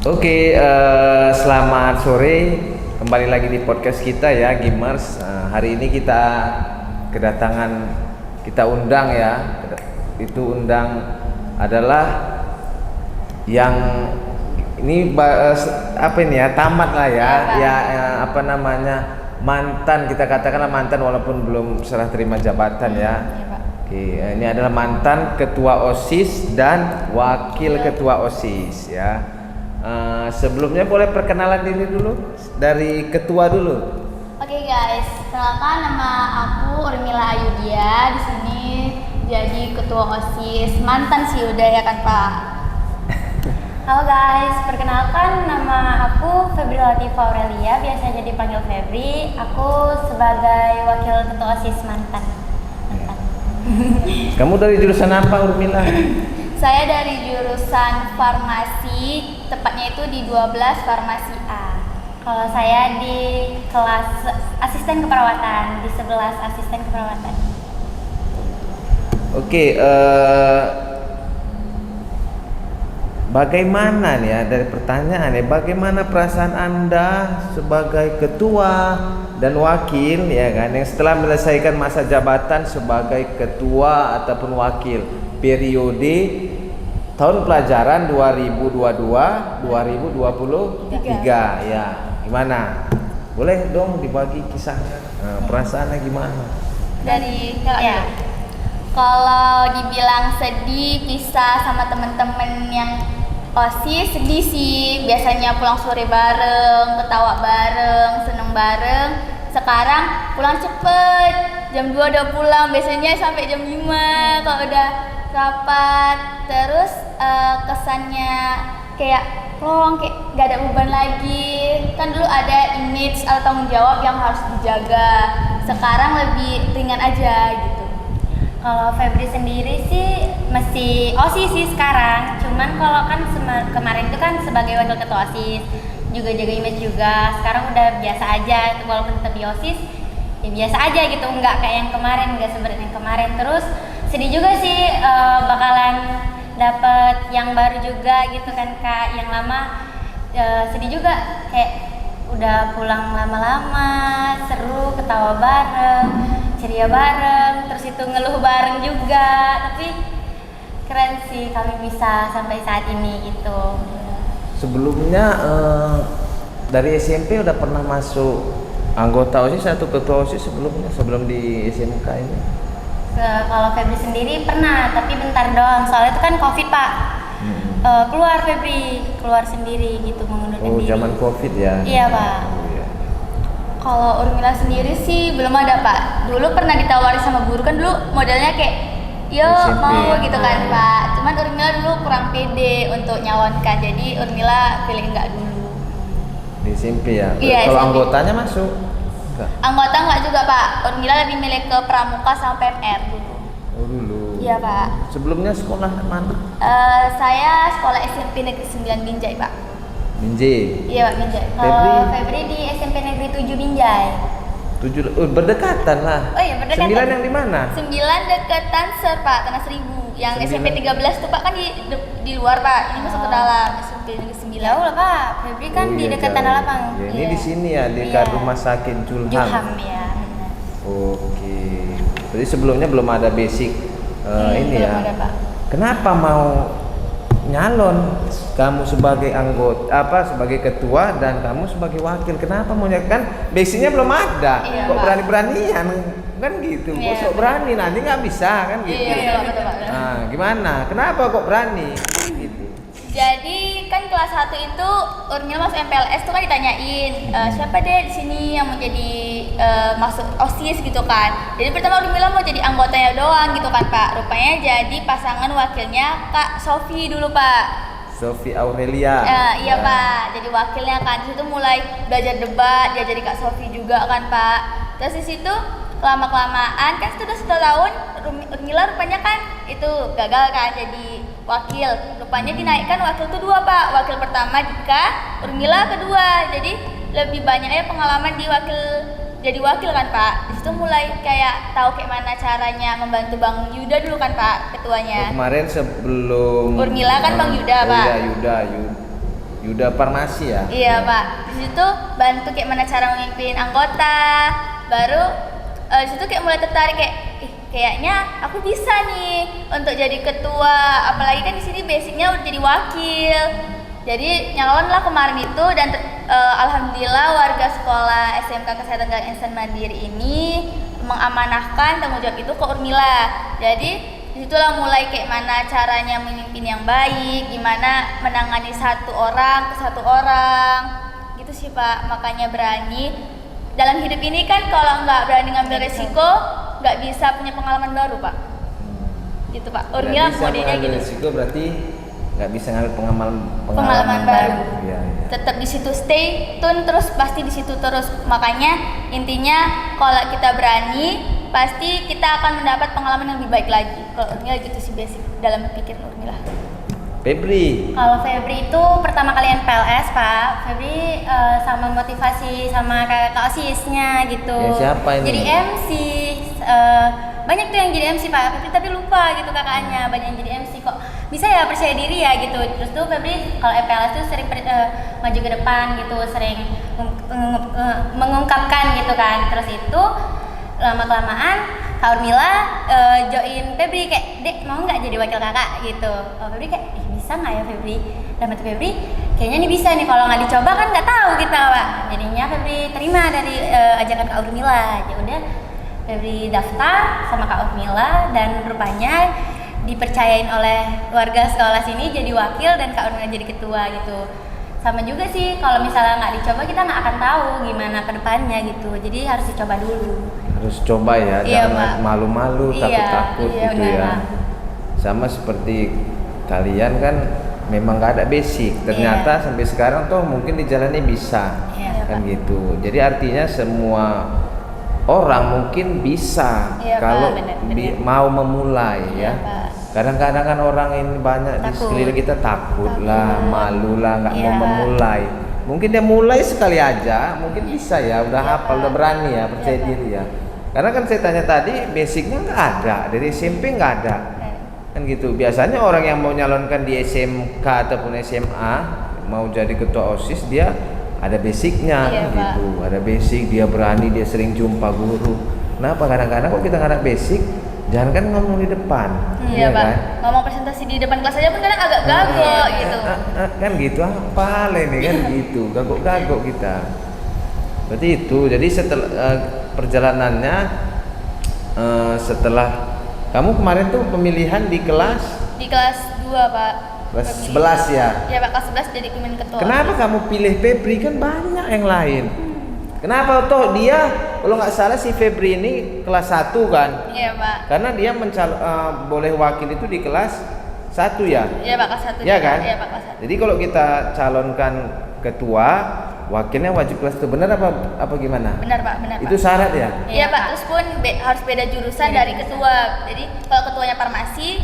Oke, selamat sore. Kembali lagi di podcast kita ya, Gamers. Hari ini kita kedatangan, kita undang ya. Itu undang adalah yang ini apa ini ya, tamat lah ya. Ya, apa namanya? Mantan, kita katakanlah mantan walaupun belum serah terima jabatan ya. Oke, ini adalah mantan ketua OSIS dan wakil ketua OSIS ya. Sebelumnya boleh perkenalan diri dulu dari ketua dulu. Oke guys, perkenalkan nama aku Urmila Ayudia. Di sini jadi ketua OSIS, mantan sih udah ya kan Pak. Halo guys, perkenalkan nama aku Febri Latifah Aurelia, biasa jadi panggil Febri. Aku sebagai wakil ketua OSIS mantan. Kamu dari jurusan apa, Urmila? Saya dari jurusan farmasi, tepatnya itu di 12 farmasi A. Kalau saya di kelas asisten keperawatan, di 11 asisten keperawatan. Oke, bagaimana nih ya dari pertanyaan ya, bagaimana perasaan Anda sebagai ketua dan wakil ya kan, yang setelah menyelesaikan masa jabatan sebagai ketua ataupun wakil periode tahun pelajaran 2022-2023 ya, gimana? Boleh dong dibagi kisahnya, perasaannya gimana? Dari ya, kalau dibilang sedih pisah sama temen-temen yang OSIS, sedih sih. Biasanya pulang sore bareng, ketawa bareng, seneng bareng. Sekarang pulang cepet, jam 2 udah pulang, biasanya sampai jam 5 kalau udah rapat. Terus kesannya kayak plong, kayak gak ada beban lagi. Kan dulu ada image atau tanggung jawab yang harus dijaga. Sekarang lebih ringan aja gitu. Kalau Febri sendiri sih masih OSIS sih sekarang. Cuman kalau kan kemarin itu kan sebagai wakil ketua OSIS juga jaga image juga. Sekarang udah biasa aja, walaupun tetap di OSIS ya biasa aja gitu, nggak kayak yang kemarin, nggak seberat yang kemarin. Terus sedih juga sih, bakalan dapet yang baru juga gitu kan Kak, yang lama. Sedih juga, kayak udah pulang lama-lama, seru, ketawa bareng, ceria bareng, terus itu ngeluh bareng juga. Tapi keren sih kami bisa sampai saat ini gitu. Sebelumnya dari SMP udah pernah masuk anggota OSIS atau ketua OSIS sebelumnya, sebelum di SMK ini? Kalau Febri sendiri pernah, tapi bentar doang, soalnya itu kan COVID Pak. Keluar Febri, keluar sendiri gitu, mengundurkan diri. Zaman COVID ya? Iya Pak. Kalau Urmila sendiri sih belum ada Pak. Dulu pernah ditawari sama guru, kan dulu modelnya kayak yo SMP. mau gitu kan Pak. Cuman Urmila dulu kurang pede untuk nyalonkan, jadi Urmila pilih enggak dulu. Di SMP ya? Iya, Kalau SMP. anggotanya masuk? Enggak? Anggota enggak juga Pak. Urmila lebih milih ke pramuka sama PMR dulu. Oh dulu? Iya Pak. Sebelumnya sekolah mana? Saya sekolah SMP Negeri 9 Binjai Pak. Binjai? Iya Pak, Binjai. Kalau Febri di SMP Negeri 7 Binjai. 7, berdekatan lah. Oh iya, berdekatan. 9 yang di mana? 9 deketan Ser Pak, Tanah Seribu. Yang 9. SMP 13 tuh Pak kan di luar Pak. Ini masuk ke dalam SMP Negeri 9. Jauh lah Pak. Febri kan di dekat Tanah Lapang. Ya, ini di sini ya, di dekat rumah sakit Julham. Julham ya. Oke. Jadi sebelumnya belum ada basic ini belum ya. ada, Pak. Kenapa mau nyalon kamu sebagai anggota sebagai ketua dan kamu sebagai wakil? Kenapa mau nyalon? Kan basicnya belum ada. Iya, Kok Pak. berani-beranian kan gitu. Iya, Kok sok berani nanti nggak bisa kan gitu. Iya, betul Pak. Nah, gimana? Kenapa kok berani? Gitu. Jadi kan kelas 1 itu Urmila masuk MPLS tuh kan ditanyain siapa deh di sini yang mau jadi masuk OSIS gitu kan. Jadi pertama Urmila mau jadi anggotanya doang gitu kan Pak. Rupanya jadi pasangan wakilnya Kak Sofi dulu Pak. Sofi Aurelia. Iya Pak, jadi wakilnya kan. Di situ mulai belajar debat, dia jadi Kak Sofi juga kan Pak. Terus di situ lama-kelamaan kan sudah 1 tahun Urmila rupanya kan itu gagal kan jadi wakil. Rupanya dinaikkan wakil kedua Pak. Wakil pertama Dika, Urmila kedua. Jadi lebih banyaknya pengalaman jadi wakil kan Pak. Di situ mulai kayak tahu kayak mana caranya membantu Bang Yuda dulu kan Pak ketuanya. Kemarin sebelum Urmila kan Bang Yuda Pak. Iya Yuda. Yuda Farmasi ya. Iya Pak, di situ bantu kayak mana cara memimpin anggota. Baru di situ kayak mulai tertarik kayak, kayaknya aku bisa nih untuk jadi ketua. Apalagi kan di sini basicnya udah jadi wakil. Jadi nyalonlah kemarin itu dan alhamdulillah warga sekolah SMK Kesehatan Gang Insan Mandiri ini mengamanahkan tanggung jawab itu ke Urmila. Jadi disitulah mulai kayak mana caranya memimpin yang baik, gimana menangani satu orang ke satu orang, gitu sih Pak. Makanya berani dalam hidup ini kan, kalau nggak berani ngambil resiko, nggak bisa punya pengalaman baru Pak. Gitu Pak. Urmila modelnya gitu. Resiko berarti nggak bisa ngambil pengalaman baru. Ya. Tetap di situ stay tune terus, pasti di situ terus. Makanya intinya kalau kita berani, pasti kita akan mendapat pengalaman yang lebih baik lagi. Kalau Urmila gitu sih basic dalam berpikir Urmila. Febri. Kalau Febri itu pertama kali NPLS Pak. Febri sama motivasi sama kakak OSIS-nya gitu. Ya, siapa ini? Jadi MC. Banyak tuh yang jadi MC Pak. Febri tapi lupa gitu kakaknya. Banyak yang jadi MC kok. Bisa ya percaya diri ya gitu. Terus tuh Febri kalau NPLS tuh sering maju ke depan gitu, sering mengungkapkan gitu kan. Terus itu lama-kelamaan Kak Urmila join Febri kayak, "Dek, mau nggak jadi wakil kakak?" gitu. Oh, Febri kayak, bisa nggak ya Febri? Dan mati Febri, kayaknya nih bisa nih, kalau nggak dicoba kan nggak tahu kita Pak. Jadinya Febri terima dari ajakan Kak Urmila. Ya udah, Febri daftar sama Kak Urmila dan rupanya dipercayain oleh warga sekolah sini jadi wakil dan Kak Urmila jadi ketua gitu. Sama juga sih, kalau misalnya nggak dicoba kita nggak akan tahu gimana ke depannya gitu. Jadi harus dicoba dulu. Harus coba ya, Iya, jangan Pak. malu-malu, takut-takut iya, gitu benar, ya. Pak. Sama seperti kalian kan memang nggak ada basic, ternyata sampai sekarang tuh mungkin dijalani bisa, Iya, kan gitu. Jadi artinya semua orang mungkin bisa Iya, Pak, kalau benar. mau memulai Iya, ya. Pak. Kadang-kadang kan orang ini banyak di Takut. sekeliling kita takut lah, malu lah, nggak mau Iya. memulai. Mungkin dia mulai sekali aja, mungkin bisa ya, udah Iya, hafal, Pak. udah berani ya, percaya Iya, Pak. diri ya. Karena kan saya tanya tadi, basicnya nggak ada, dari SMP nggak ada, kan gitu. Biasanya orang yang mau nyalonkan di SMK ataupun SMA, mau jadi ketua OSIS, dia ada basicnya, Iya, kan Pak. gitu. Ada basic, dia berani, dia sering jumpa guru. Kenapa? Kadang-kadang kok kita nggak ada basic, jangan kan ngomong di depan, Iya Pak. kan? Ngomong presentasi di depan kelas aja pun kadang agak gago gitu. Kan gitu, apa ini kan gitu, gagok-gagok kita. Berarti itu, jadi setelah perjalanannya, setelah kamu kemarin tuh pemilihan di kelas Di kelas 2 Pak. kelas Pemilihan. 11 ya. Iya Pak, kelas 11 jadi pemimpin ketua. Kenapa kamu pilih Febri, kan banyak yang lain? Kenapa toh dia, kalau nggak salah si Febri ini kelas 1 kan? Iya Pak. Karena dia boleh wakil itu di kelas 1 ya? Iya Pak, kelas 1. Iya kan? Iya Pak, kelas 1. Jadi kalau kita calonkan ketua, wakilnya wajib kelas 1, benar apa gimana? Benar Pak, benar Pak. Itu syarat ya? Iya Pak, terus pun harus beda jurusan dari ketua. Jadi kalau ketuanya farmasi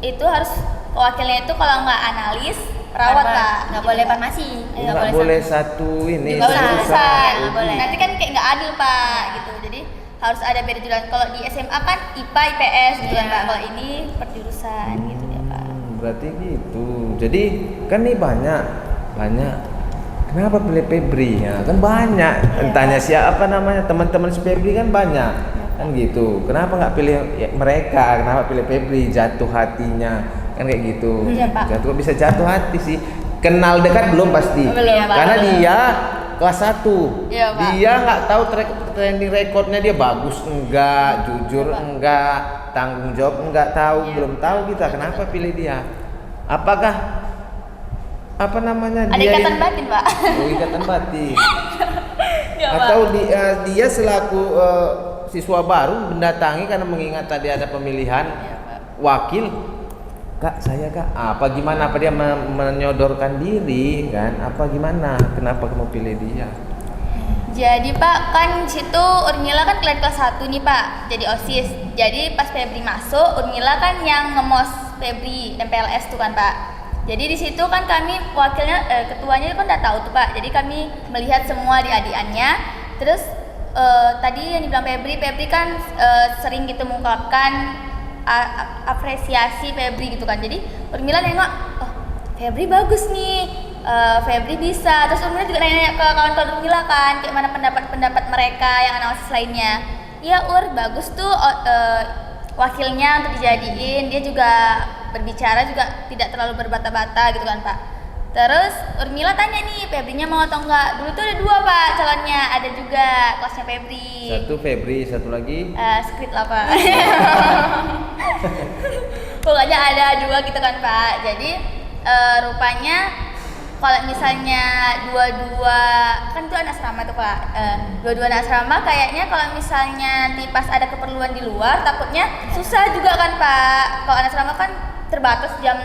itu harus wakilnya itu kalau nggak analis, perawat Pak. Nggak boleh farmasi. Nggak boleh satu ini. Juga Jurusan. jurusan. Nggak boleh. Nanti kan kayak nggak adil Pak gitu. Jadi harus ada beda jurusan. Kalau di SMA kan IPA, IPS gitu kan Iya. Pak. Kalau ini per jurusan gitu ya Pak. Berarti gitu. Jadi kan nih banyak. Kenapa pilih Febri ya? Kan banyak. Entahnya siapa namanya, teman-teman si Febri kan banyak. Kan gitu. Kenapa nggak pilih mereka? Kenapa pilih Febri? Jatuh hatinya kan kayak gitu. Iya, Pak. Jatuh, bisa jatuh hati sih. Kenal dekat belum pasti. Belum, Pak. Karena Belum. dia kelas 1. Iya, Pak. Dia nggak tahu trending recordnya dia bagus enggak, jujur enggak, tanggung jawab enggak tahu, belum tahu kita. Kenapa pilih dia? Apakah apa namanya Ada dia ikatan batin Pak. Oh, ikatan batin. Ya, Pak. Atau dia selaku siswa baru mendatangi karena mengingat tadi ada pemilihan wakil. Kak, saya Kak, apa gimana? Apa dia menyodorkan diri kan? Apa gimana? Kenapa kamu pilih dia? Jadi Pak, kan situ Urmila kan kelas 1 nih Pak, jadi OSIS. Jadi pas Febri masuk, Urmila kan yang ngemos Febri MPLS tuh kan Pak. Jadi di situ kan kami wakilnya, ketuanya kan udah tahu tuh Pak. Jadi kami melihat semua adik-adiknya. Terus tadi yang dibilang Febri kan sering gitu mengungkapkan apresiasi Febri gitu kan. Jadi Urmila nengok, oh Febri bagus nih, Febri bisa. Terus Urmila juga nanya ke kawan-kawan Urmila kan, kayak mana pendapat mereka yang anak OSIS lainnya. Iya bagus tuh wakilnya untuk dijadiin. Dia juga berbicara juga tidak terlalu berbata-bata gitu kan Pak. Terus Urmila tanya nih, Febrinya mau atau enggak? Dulu tuh ada 2 Pak calonnya, ada juga kelasnya Febri. Satu Febri, satu lagi Skrip lah Pak. Pokoknya ada 2 gitu kan Pak. Jadi rupanya kalau misalnya dua-dua kan itu anak asrama tuh Pak. Dua-dua anak asrama kayaknya kalau misalnya nanti pas ada keperluan di luar takutnya susah juga kan Pak. Kalau anak asrama kan terbatas jam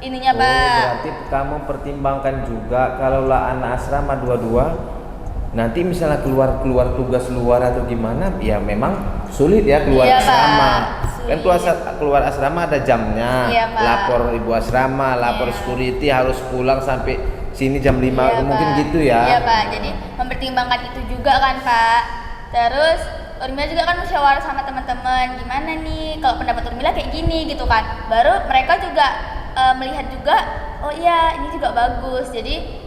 ininya Pak. Berarti kamu pertimbangkan juga kalau lah anak asrama dua-dua nanti misalnya keluar tugas luar atau gimana, ya memang sulit ya keluar Iya, asrama. Pak. Kan keluar asrama ada jamnya. Iya, Pak. Lapor ibu asrama, lapor Iya. security, harus pulang sampai sini jam 5 Iya, mungkin Pak. gitu ya. Iya Pak, jadi mempertimbangkan itu juga kan Pak. Terus Urmila juga kan musyawarah sama teman-teman, gimana nih kalau pendapat Urmila kayak gini gitu kan. Baru mereka juga melihat juga, oh iya ini juga bagus. Jadi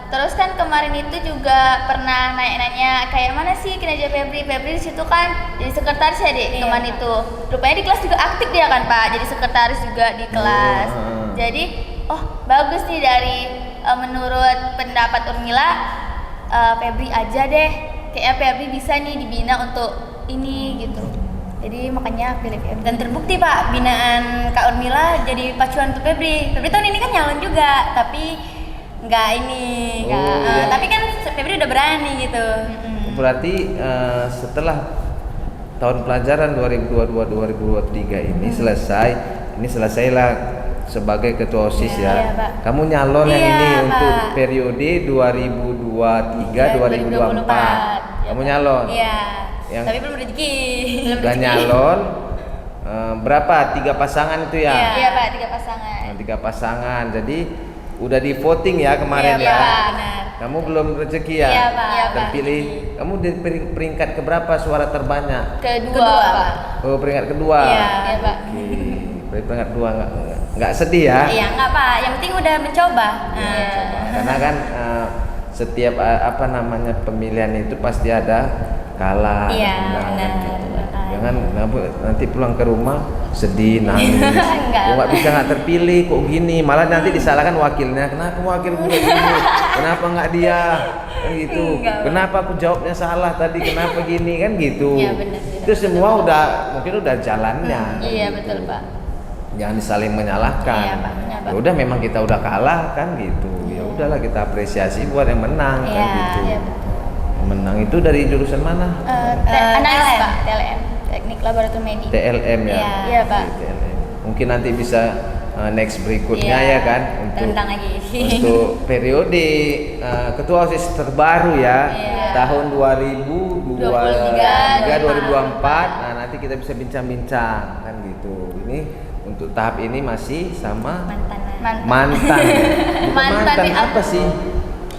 terus kan kemarin itu juga pernah nanya-nanya kayak mana sih kinerja Febri di situ kan jadi sekretaris ya Dek. Iya. Kemarin itu rupanya di kelas juga aktif dia kan Pak, jadi sekretaris juga di kelas. Jadi bagus nih dari menurut pendapat Urmila, Febri aja deh, kayaknya Febri bisa nih dibina untuk ini gitu. Jadi makanya pilih Febri. Dan terbukti Pak, binaan Kak Urmila jadi pacuan untuk Febri. Febri tahun ini kan nyalon juga, tapi nggak ini, iya. tapi kan Febri udah berani gitu. Berarti setelah tahun pelajaran 2022-2023 ini selesailah sebagai ketua OSIS ya. Iya, Pak. Kamu nyalon yang Iya, ini Pak. untuk periode 2023-2024. Kamu nyalon. Iya. Yang- Tapi belum rezeki. Udah nyalon berapa? 3 pasangan itu ya? Iya. Iya Pak, 3 pasangan. 3 pasangan. Jadi udah di voting ya kemarin Iya, ya. Pak, benar. Kamu belum rezeki ya? Iya, Pak. Iya, Pak. Terpilih. Kamu di peringkat keberapa suara terbanyak? Kedua, Kedua, Pak. Oh, peringkat kedua. Iya. Iya Pak. Oke. Peringkat kedua nggak sedih ya? Iya, nggak Pak. Yang penting udah mencoba. Iya. Karena kan setiap pemilihan itu pasti ada kalah. Iya, menang, benar. gitu. Jangan nanti pulang ke rumah sedih nangis. Enggak. Kok nggak terpilih, kok gini? Malah nanti disalahkan wakilnya. Kenapa wakil gue gini? Kenapa nggak dia? Kan gitu. Enggak, Pak. Kenapa aku jawabnya salah tadi? Kenapa gini? Kan gitu. Iya, benar. Itu semua mungkin udah jalannya. kan Iya gitu. betul Pak. Jangan saling menyalahkan. Iya, Pak, benar, Pak. Ya udah memang kita udah kalah kan gitu. Ya udahlah kita apresiasi buat yang menang kan Iya, gitu. Iya betul. Yang menang itu dari jurusan mana? Analis TLM. Pak, TLM, Teknik Laboratorium Medik. TLM ya. Iya. Iya, Pak. Oke, TLM. Mungkin nanti bisa next berikutnya Iya, ya kan untuk undang lagi. untuk periode ketua OSIS terbaru ya Iya. tahun 2023 2024. Nah, nanti kita bisa bincang-bincang kan gitu. Ini untuk tahap ini masih sama Mantan. mantan. Bukan Mantan mantan di apa sih?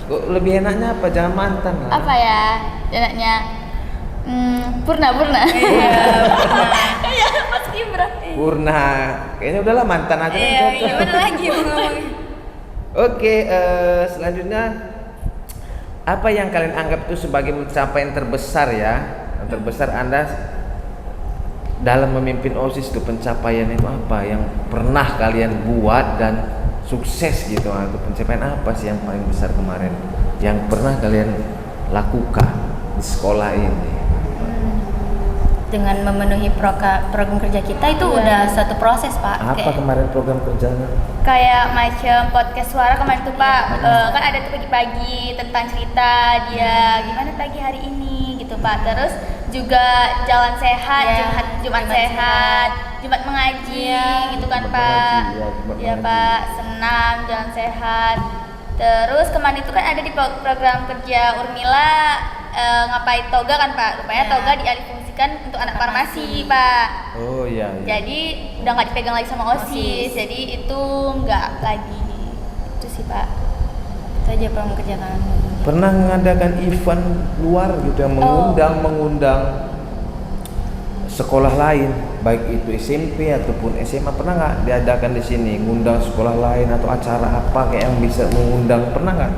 Kok lebih enaknya apa? Jangan mantan lah. Apa ya? Enaknya Purna. Iya, Mas Gibran. Purna. Kayaknya udahlah mantan aja kan Iya, cocok. gimana lagi mau ngomong? Oke, selanjutnya apa yang kalian anggap itu sebagai pencapaian terbesar ya? Yang terbesar Anda dalam memimpin OSIS itu pencapaian itu apa yang pernah kalian buat dan sukses gitu? Atau pencapaian apa sih yang paling besar kemarin yang pernah kalian lakukan di sekolah ini? Dengan memenuhi program kerja kita itu Iya. udah suatu proses Pak. Apa Kayak- kemarin program kerjanya? Kayak macam podcast suara kemarin tuh Pak, kan ada tuh pagi-pagi tentang cerita dia gimana pagi hari ini gitu Pak. Terus juga jalan sehat, Iya, Jumat Jumat sehat, Jumat mengaji Iya. gitu kan Jumat Pak. mengaji, ya, Jumat Iya mengaji. Pak, senam, jalan sehat. Terus kemarin itu kan ada di program kerja Urmila ngapain toga kan Pak. Rupanya Iya. toga dialihfungsikan untuk anak farmasi Pak. Oh iya. Jadi udah nggak dipegang lagi sama OSIS, jadi itu nggak lagi. Itu sih Pak. Itu aja program kerja kami. Pernah mengadakan event luar gitu yang mengundang sekolah lain baik itu SMP ataupun SMA, pernah nggak diadakan di sini, ngundang sekolah lain atau acara apa kayak yang bisa mengundang, pernah nggak?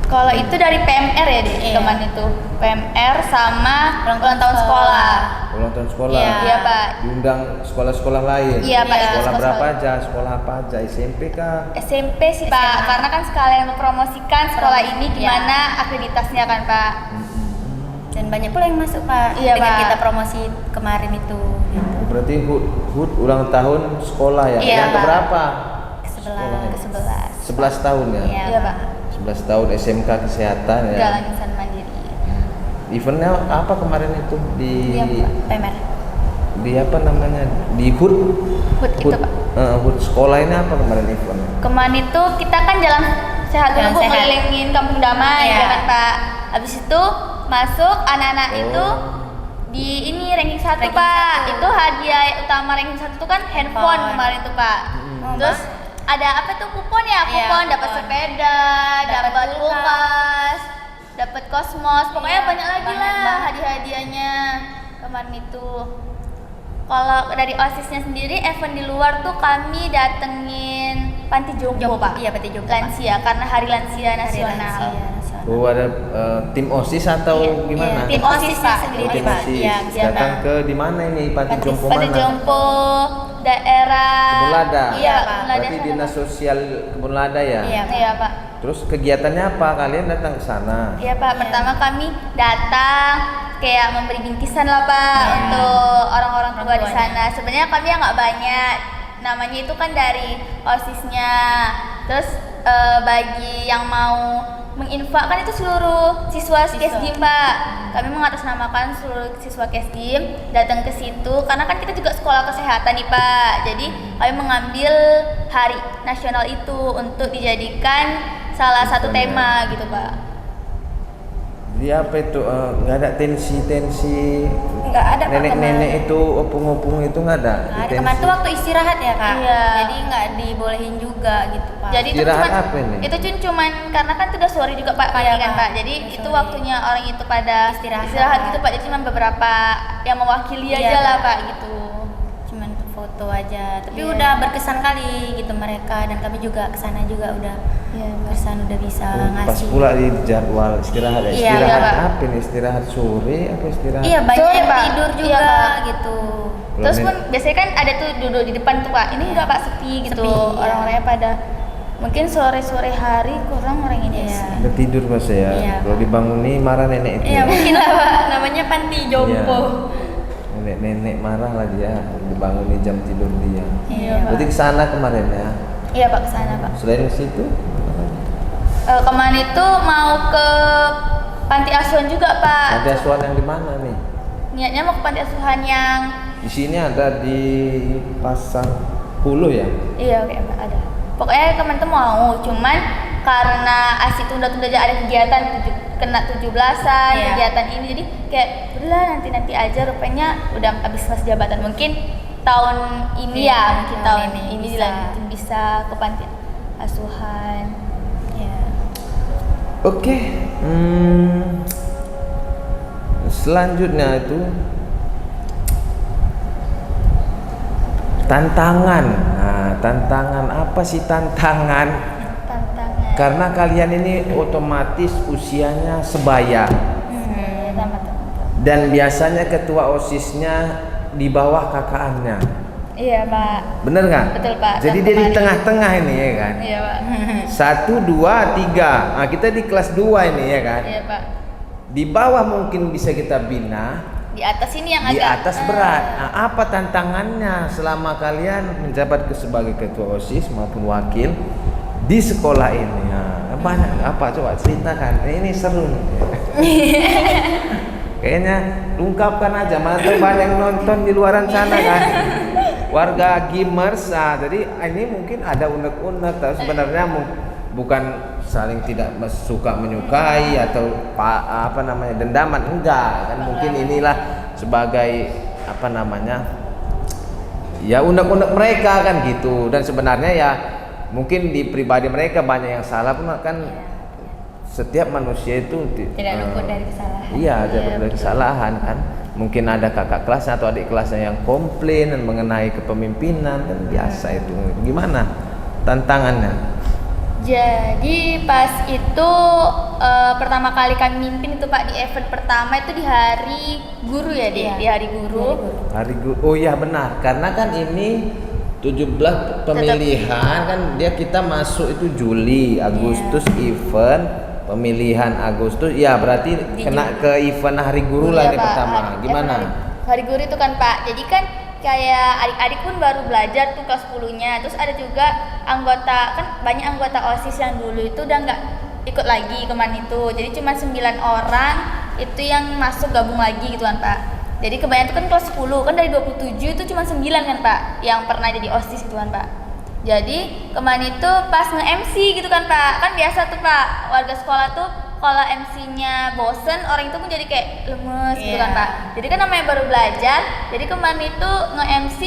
Kalau itu dari PMR ya, Dek, Iya. kemarin itu PMR sama ulang tahun sekolah. Ulang tahun sekolah. Iya. Iya, Pak. Diundang sekolah-sekolah lain. Iya, Pak. Iya. Sekolah berapa aja? Sekolah apa aja? SMP kah? SMP sih, Pak, SMA. karena kan sekalian mempromosikan sekolah ini Iya. gimana akreditasnya kan, Pak. Dan banyak pula yang masuk Pak Iya, dengan Pak. kita promosi kemarin itu. Gitu. Berarti HUT ulang tahun sekolah ya? Iya, Yang Pak. keberapa? Ke-11. Ke-11. 11 tahun ya? Iya. Iya, Pak. 11 tahun SMK Kesehatan ya? Jalan Insan Mandiri. Eventnya apa kemarin itu? Di Iya, Pak. PMR. di apa namanya? Di HUT? HUT itu, Pak. HUT sekolah ini apa kemarin eventnya? Kemarin itu kita kan jalan sehat Jalan dulu, Bu, sehat. ngelilingin Kampung Damai, Iya. ya kan, Pak. Habis itu masuk anak-anak Oh. itu di ini ranking 1, Ranking Pak. 1. Itu hadiah utama ranking 1 itu kan handphone Handphone. kemarin itu, Pak. Oh, Terus ada apa tuh, kupon ya? Iya, Kupon dapat kupon. sepeda, Dapat dapat kulkas. kulkas, dapat kosmos. Pokoknya Iya, banyak lagi banyak lah banget. hadiah-hadiahnya kemarin itu. Kalau dari OSISnya sendiri, event di luar tuh kami datengin panti jompo, Pak. Iya, panti jompo, Pak. Lansia, karena Hari Lansia Hari Nasional. Lansia Nasional. Oh, ada tim OSIS atau Iya, gimana? Tim OSIS, Pak. sendiri, Oh, tim Pak. OSIS. Iya, iya, Datang Pak. ke di mana ini? Panti Panti- Jompo Panti mana? Jompo daerah Kebun Lada. Iya, Iya, Pak. Kebun Lada Berarti sana, Dinas Pak. Sosial Kebun Lada ya? Iya. Iya, Pak. Terus kegiatannya apa? Kalian datang ke sana? Iya, Pak. Iya. Pertama kami datang kayak memberi bingkisan lah, Pak, Iya. untuk orang-orang tua di Orang sana. Sebenarnya kami yang nggak banyak. Namanya itu kan dari OSISnya. Terus bagi yang mau menginfakkan itu seluruh siswa Kesdim, Pak. Kami mengatasnamakan seluruh siswa Kesdim datang ke situ karena kan kita juga sekolah kesehatan nih, Pak. Jadi kami mengambil hari nasional itu untuk dijadikan salah satu tema gitu, Pak. Jadi apa itu? Nggak ada tensi-tensi Nggak ada, Pak, nenek-nenek kemarin. itu opung-opung itu nggak ada? Nggak ada. Tensi. Kemarin tuh waktu istirahat ya Kak. Iya. Jadi nggak dibolehin juga gitu Pak. Jadi itu Istirahat cuman apa ini? itu cuman karena kan itu udah sore juga, Pak, kali Iya, kan, Pak. Pak. Jadi Udah itu sore. waktunya orang itu pada Istirahat. gitu, Pak. Jadi cuma beberapa yang mewakili Iya, aja lah, Pak. Pak, gitu. Cuman foto aja. Tapi Iya. udah berkesan kali gitu mereka dan kami juga kesana juga udah Iya, berkesan, udah bisa Oh, pas ngasih. pula di jadwal istirahat ya? Iya, Istirahat iya, Pak. apa nih? Istirahat sore apa istirahat? Iya banyak Sore, yang Pak. tidur Iya, juga Pak. gitu. Terus Kalau pun biasanya kan ada tuh duduk di depan tuh, Pak. Ini Iya. enggak, Pak, sepi gitu. Sepi, iya. Orang-orangnya pada mungkin sore-sore hari kurang orang ini Iya. sih. Udah tidur pas ya? Iya, Kalau Pak. dibanguni marah nenek itu. Iya ya? mungkin lah Pak. Namanya panti jompo. Iya. Nenek marah lah dia dibanguni jam tidur dia. Iya, Pak. Berarti kesana kemarin ya? Iya, Pak, ke sana, Pak. Selain situ? Kemarin itu mau ke panti asuhan juga, Pak. Ada asuhan yang di mana nih? Niatnya mau ke panti asuhan yang Di sini ada di Pasar Hulu ya? iya, oke, Pak, ada. Pokoknya kemarin tuh mau, cuman karena asik tunda-tunda aja ada kegiatan kena 17-an, Iya. kegiatan ini, jadi kayak udahlah nanti aja, rupanya udah habis masa jabatan. Mungkin tahun ini Iya, ya, mungkin tahun tahun ini ini bisa. dilanjutin bisa ke panti asuhan. Iya. Oke. Selanjutnya itu tantangan. Nah, tantangan apa sih tantangan? Tantangan. Karena kalian ini otomatis usianya sebaya Sama teman-teman. dan biasanya ketua OSISnya di bawah kakaknya. Iya, Pak. Bener nggak? Betul, Pak. Jadi Sama dia di kemarin. tengah-tengah ini ya kan? Iya, Pak. 1, 2, 3. Nah, kita di kelas 2 ini ya kan? Iya, Pak. Di bawah mungkin bisa kita bina, Di atas ini yang di agak atas berat. Nah, apa tantangannya selama kalian menjabat sebagai ketua OSIS maupun wakil di sekolah ini? Nah, banyak apa coba ceritakan. Ini seru nih. Kayaknya ungkapkan aja, mana tahu banyak yang nonton di luaran sana kan. Warga Gimers, nah, jadi ini mungkin ada unek-unek, tapi sebenarnya bukan saling tidak suka menyukai atau apa namanya dendaman, enggak kan, mungkin inilah sebagai apa namanya ya unek-unek mereka kan gitu. Dan sebenarnya ya mungkin di pribadi mereka banyak yang salah pun kan setiap manusia itu Tidak luput dari kesalahan. Iya, tidak Iya, luput dari betul. kesalahan kan. Mungkin ada kakak kelasnya atau adik kelasnya yang komplain mengenai kepemimpinan, kan biasa itu. Gimana tantangannya? Jadi pas itu pertama kali kami mimpin itu Pak di event pertama itu di hari guru ya, Iya. di hari guru. Hari oh iya benar, karena kan ini 17 pemilihan kan kita masuk itu Juli, Agustus event, pemilihan Agustus. Ya berarti kena ke event hari guru lah Iya, ini Pak. pertama. Gimana? Hari guru itu kan Pak. Jadi kan kayak adik-adik pun baru belajar tuh kelas 10-nya. Terus ada juga anggota, kan banyak anggota OSIS yang dulu itu udah nggak ikut lagi kemarin itu. Jadi cuma 9 orang itu yang masuk gabung lagi gitu kan Pak. Jadi kebanyakan itu kan kelas 10, kan dari 27 itu cuma 9 kan Pak yang pernah jadi OSIS gitu kan Pak. Jadi kemarin itu pas nge-MC gitu kan Pak. Kan biasa tuh Pak, warga sekolah tuh kalau MC-nya bosen, orang itu pun jadi kayak lemes gitu kan Iya. Pak. Jadi kan namanya baru belajar, jadi kemarin itu nge-MC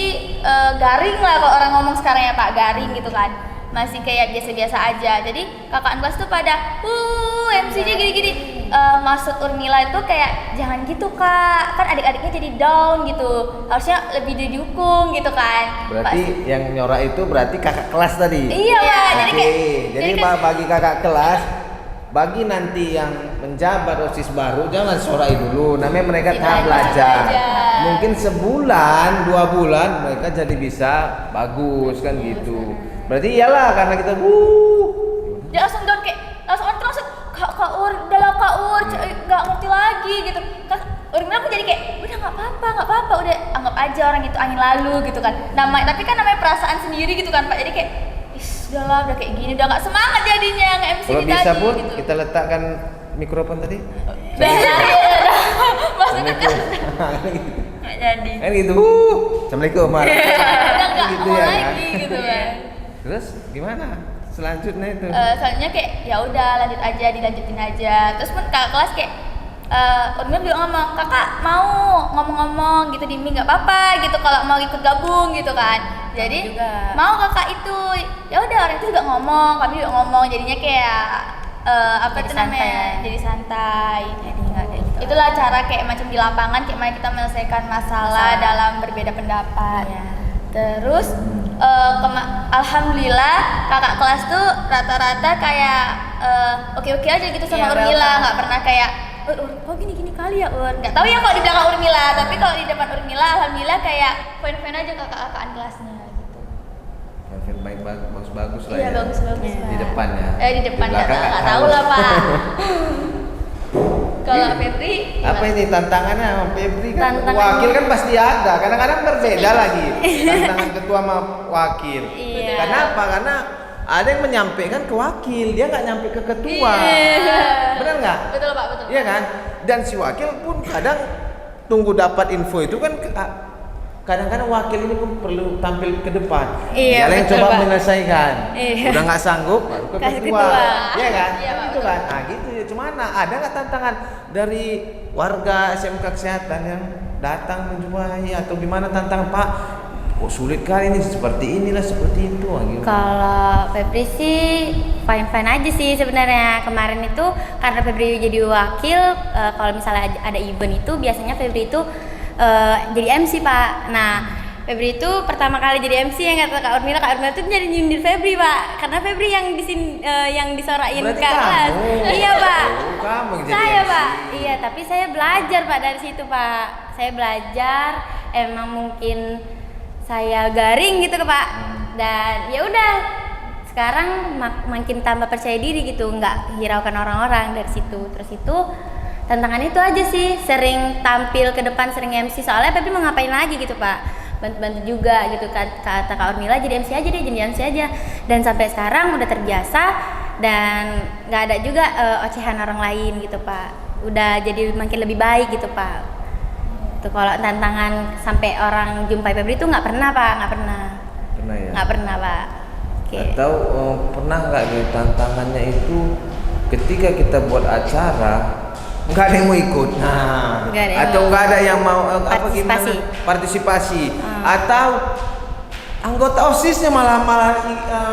garing lah kalau orang ngomong sekarang ya Pak, garing gitu kan. Masih kayak biasa-biasa aja. Jadi kakak kelas tuh pada MC-nya gini-gini. Maksud Urmila itu kayak jangan gitu Kak, kan adik-adiknya jadi down gitu. Harusnya lebih dihukum gitu kan. Berarti yang nyorak itu berarti kakak kelas tadi. Iya Pak, jadi Oke, kayak jadi kan- bagi kakak kelas, bagi nanti yang menjabat OSIS baru jangan sorai dulu. Namanya mereka Masih tahap belajar. belajar. Mungkin sebulan, 2 bulan mereka jadi bisa bagus kan gitu. Berarti iyalah karena kita dia langsung down kayak langsung Kak Ur, udah lah Kak Ur, nggak ngerti lagi gitu. Kak Urmila aku jadi kayak udah nggak apa-apa, udah anggap aja orang itu angin lalu gitu kan. Tapi kan namanya perasaan sendiri gitu kan Pak. Jadi kayak udahlah udah kayak gini udah nggak semangat jadinya nge-MC kalau tadi bisa pun gitu. kita letakkan mikrofon tadi. Maksudnya kan Nggak jadi. Kan gitu. Assalamualaikum. udah nggak Gitu mau ya, lagi kan? gitu kan. Terus gimana? Selanjutnya itu. Selanjutnya kayak ya udah dilanjutin aja. Terus pun kakak kelas kayak Urmila bilang ngomong, kakak mau ngomong-ngomong gitu di MI nggak apa-apa gitu kalau mau ikut gabung gitu kan. Jadi Juga. mau kakak itu ya udah orang itu juga ngomong, kami juga ngomong jadinya kayak apa Jadi itu namanya santai. jadi santai. Jadi nggak kayak gitu. Itulah cara kayak macam di lapangan kayak mana kita menyelesaikan masalah dalam berbeda pendapat. Iya. Terus alhamdulillah kakak kelas tuh rata-rata kayak oke-oke aja gitu sama Iya, Urmila, welcome. nggak pernah kayak kok gini kali ya Ur. Nggak tahu ya kalau di belakang Urmila, tapi kalau di depan Urmila alhamdulillah kayak fine-fine aja kakak-kakakan kelasnya gitu. Kevin baik bagus lah Iya ya. bagus-bagus Di depan ya. di depan belakang nggak tahu lah Pak. Kalau Febri Apa ini tantangannya sama Febri kan? Tantangan- Wakil kan pasti ada. Kadang-kadang berbeda lagi. Tantangan ketua sama wakil. Iya. Kenapa? Karena ada yang menyampaikan ke wakil, dia nggak nyampe ke ketua. Benar nggak? Betul Pak, betul. Iya kan? Dan si wakil pun kadang tunggu dapat info itu kan kadang-kadang wakil ini pun perlu tampil ke depan. Iya, Dia yang betul, coba Pak. menyelesaikan. Iya. Udah nggak sanggup baru ke Kasih ketua. ketua. Iya kan? Iya, Pak, Gitu betul. kan? Nah, gitu ya. Cuman ada nggak tantangan dari warga SMK Kesehatan yang datang menjumpahi atau gimana tantangan Pak? Oh sulit kali ini seperti inilah seperti itu gitu. Kalau Febri sih fine aja sih sebenarnya. Kemarin itu karena Febri jadi wakil, kalau misalnya ada event itu biasanya Febri itu jadi MC Pak. Nah Febri itu pertama kali jadi MC yang kata Kak Urmila tuh jadi nyindir Febri Pak, karena Febri yang yang disorakin Berarti Kak kelas. kamu. Iya Pak. Oh, kamu yang jadi Saya MC. Pak. Iya tapi saya belajar Pak dari situ Pak. Saya belajar emang mungkin saya garing gitu Pak, dan ya udah sekarang makin tambah percaya diri gitu, nggak hiraukan orang-orang dari situ. Terus itu tantangan itu aja sih, sering tampil ke depan, sering MC, soalnya Febri mau ngapain lagi gitu Pak, bantu-bantu juga gitu. Kata Kak Urmila jadi MC aja deh, jadi MC aja, dan sampai sekarang udah terbiasa dan nggak ada juga ocehan orang lain gitu Pak, udah jadi makin lebih baik gitu Pak. Tuh kalau tantangan sampai orang jumpai Febri itu nggak pernah Pak, nggak pernah Pak. Oke. Atau pernah nggak nih tantangannya itu ketika kita buat acara nggak ada yang mau ikut, nah Nggak ada yang atau mau. nggak ada yang mau Partisipasi. partisipasi atau anggota OSISnya malah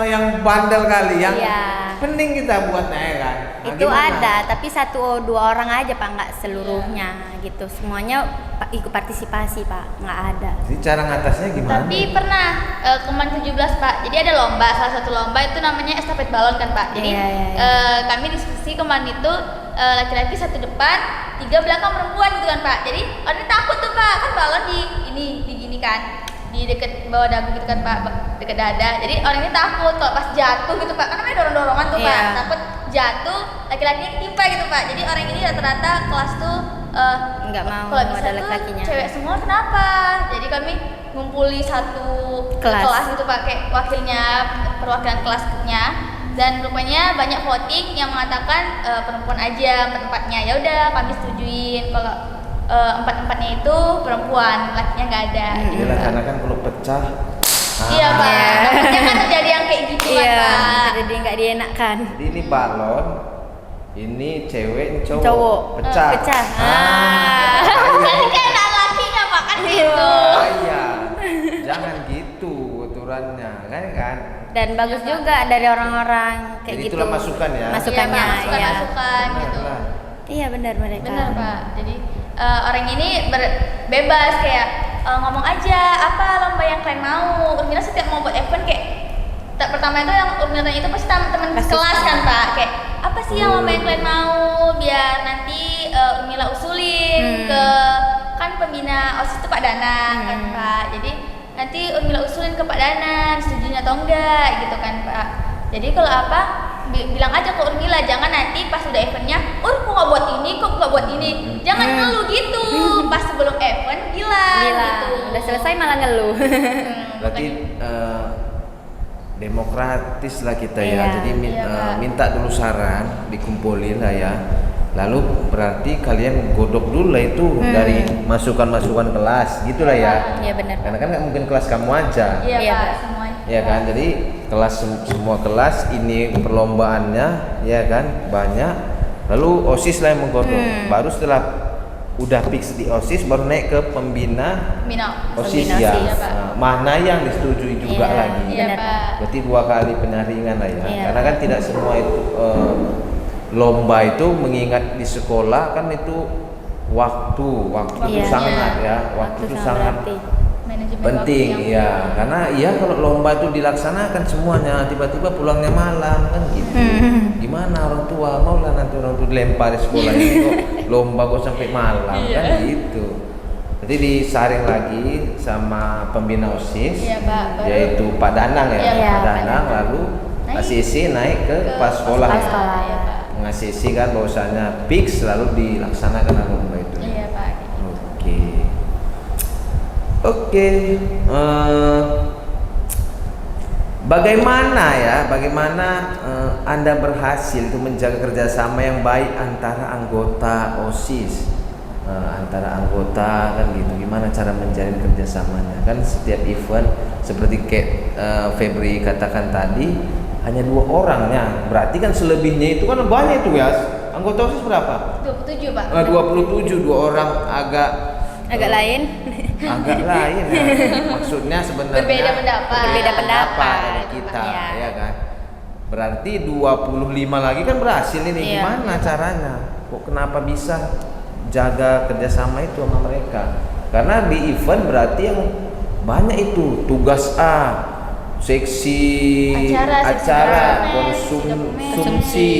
yang bandel kali, yang Iya. pening kita buatnya ya kan. Itu gimana? ada, tapi 1-2 orang aja Pak, nggak seluruhnya gitu. Semuanya ikut partisipasi Pak, nggak ada. Jadi cara ngatasnya gimana? Tapi pernah kemarin 17 Pak. Jadi ada lomba, salah satu lomba itu namanya estafet balon kan Pak. Jadi Iya. kami diskusi kemarin itu laki-laki 1 depan, 3 belakang perempuan gitu kan Pak. Jadi orang takut tuh Pak, kan balon di gini kan, di deket bawah dagu gitu kan Pak, deket dada. Jadi orang ini takut kalau pas jatuh gitu Pak, karena namanya dorong-dorongan tuh Pak. Iya. Takut jatuh, laki-laki timpa gitu Pak. Jadi orang ini rata-rata kelas tuh Nggak mau kalau bisa ada tuh laki-lakinya. cewek semua, kenapa? Jadi kami ngumpuli satu Kelas gitu Pak, kayak wakilnya, perwakilan kelasnya, dan rupanya banyak voting yang mengatakan perempuan aja empat-empatnya. Ya udah kami setujuin kalau empat-empatnya itu perempuan, lakinya nggak ada. gitu, Iyalah, Pak. karena kan kalau pecah. Iya Pak. Iya. Takutnya kan terjadi yang kayak gitu kan Iya, Pak. jadi nggak dienakkan. Jadi ini balon, ini cewek, ini cowok. Cowok. Pecah. Pecah. Nanti kayak anak lakinya Pak kan gitu. Iya. Jangan gitu aturannya, kan? Dan bagus juga dari orang-orang kayak Jadi gitu. itulah masukan ya. Masukannya, Iya, Pak, iya. masukan gitu. Benar. Iya benar mereka. Benar Pak. Jadi orang ini bebas kayak ngomong aja apa lomba yang kalian mau. Urmila setiap mau buat event kayak pertama itu yang Urmila itu pasti teman Pasti. kelas kan Pak. Kayak apa sih yang lomba yang kalian mau biar nanti Urmila usulin ke kan pembina OSIS itu Pak Danang kan Pak. Jadi nanti Urmila usulin ke Pak Danang setujunya atau enggak gitu kan Pak. Jadi kalau apa bilang aja ke Urmila, jangan nanti pas udah eventnya, kok nggak buat ini, kok nggak buat ini, jangan ngeluh gitu. Pas sebelum event bilang gitu. Udah selesai malah ngeluh. Berarti demokratis lah kita ya. Iya. Jadi Iya, Pak. minta dulu saran, dikumpulin lah ya. Lalu berarti kalian godok dulu lah itu dari masukan-masukan kelas, gitulah ya. Iya benar. Karena kan nggak mungkin kelas kamu aja. Iya Iya, Pak, Pak. semuanya. Ya kan, jadi kelas semua kelas ini perlombaannya, ya kan, banyak. Lalu OSIS lah yang menggodok. Baru setelah udah fix di OSIS, baru naik ke pembina Minok. OSIS Pembina ya. OSIS, ya, Pak. Nah, mana yang disetujui juga Iya. lagi. Iya Benar, Pak. Berarti 2 kali penyaringan lah ya. Iya. Karena kan tidak semua itu lomba itu mengingat di sekolah kan itu waktu itu Iya. sangat Iya. ya, waktu itu sangat berarti. Manajemen penting waktu yang- ya, karena iya kalau lomba itu dilaksanakan semuanya tiba-tiba pulangnya malam kan gitu. Gimana orang tua mau lah nanti orang tua dilempar di sekolah ini kok lomba kok sampai malam kan gitu. Jadi disaring lagi sama pembina OSIS, Iya, Pak. Baru- yaitu Pak Danang ya, Iya, Pak Pak Danang, Danang. lalu Naik ACC naik ke ke pas sekolah. pas Ya. sekolah. Iya Pak. ACC kan bahwasanya fix lalu dilaksanakan lomba itu. Iya Pak. Oke. Oke. Bagaimana Anda berhasil untuk menjaga kerjasama yang baik antara anggota OSIS, antara anggota kan gitu. Gimana cara menjalin kerjasamanya? Kan setiap event seperti kayak Febri katakan tadi hanya 2 orang ya. Berarti kan selebihnya itu kan banyak itu ya. Anggota OSIS berapa? 27 Pak. 27, 2 orang agak Lain. agak lain ya. Maksudnya sebenarnya Berbeda pendapat. Berbeda pendapat. dari kita Iya. ya kan. Berarti 25 lagi kan berhasil ini. Iya. Gimana caranya? Kok kenapa bisa jaga kerjasama itu sama mereka? Karena di event berarti yang banyak itu tugas A, seksi Acara, konsumsi,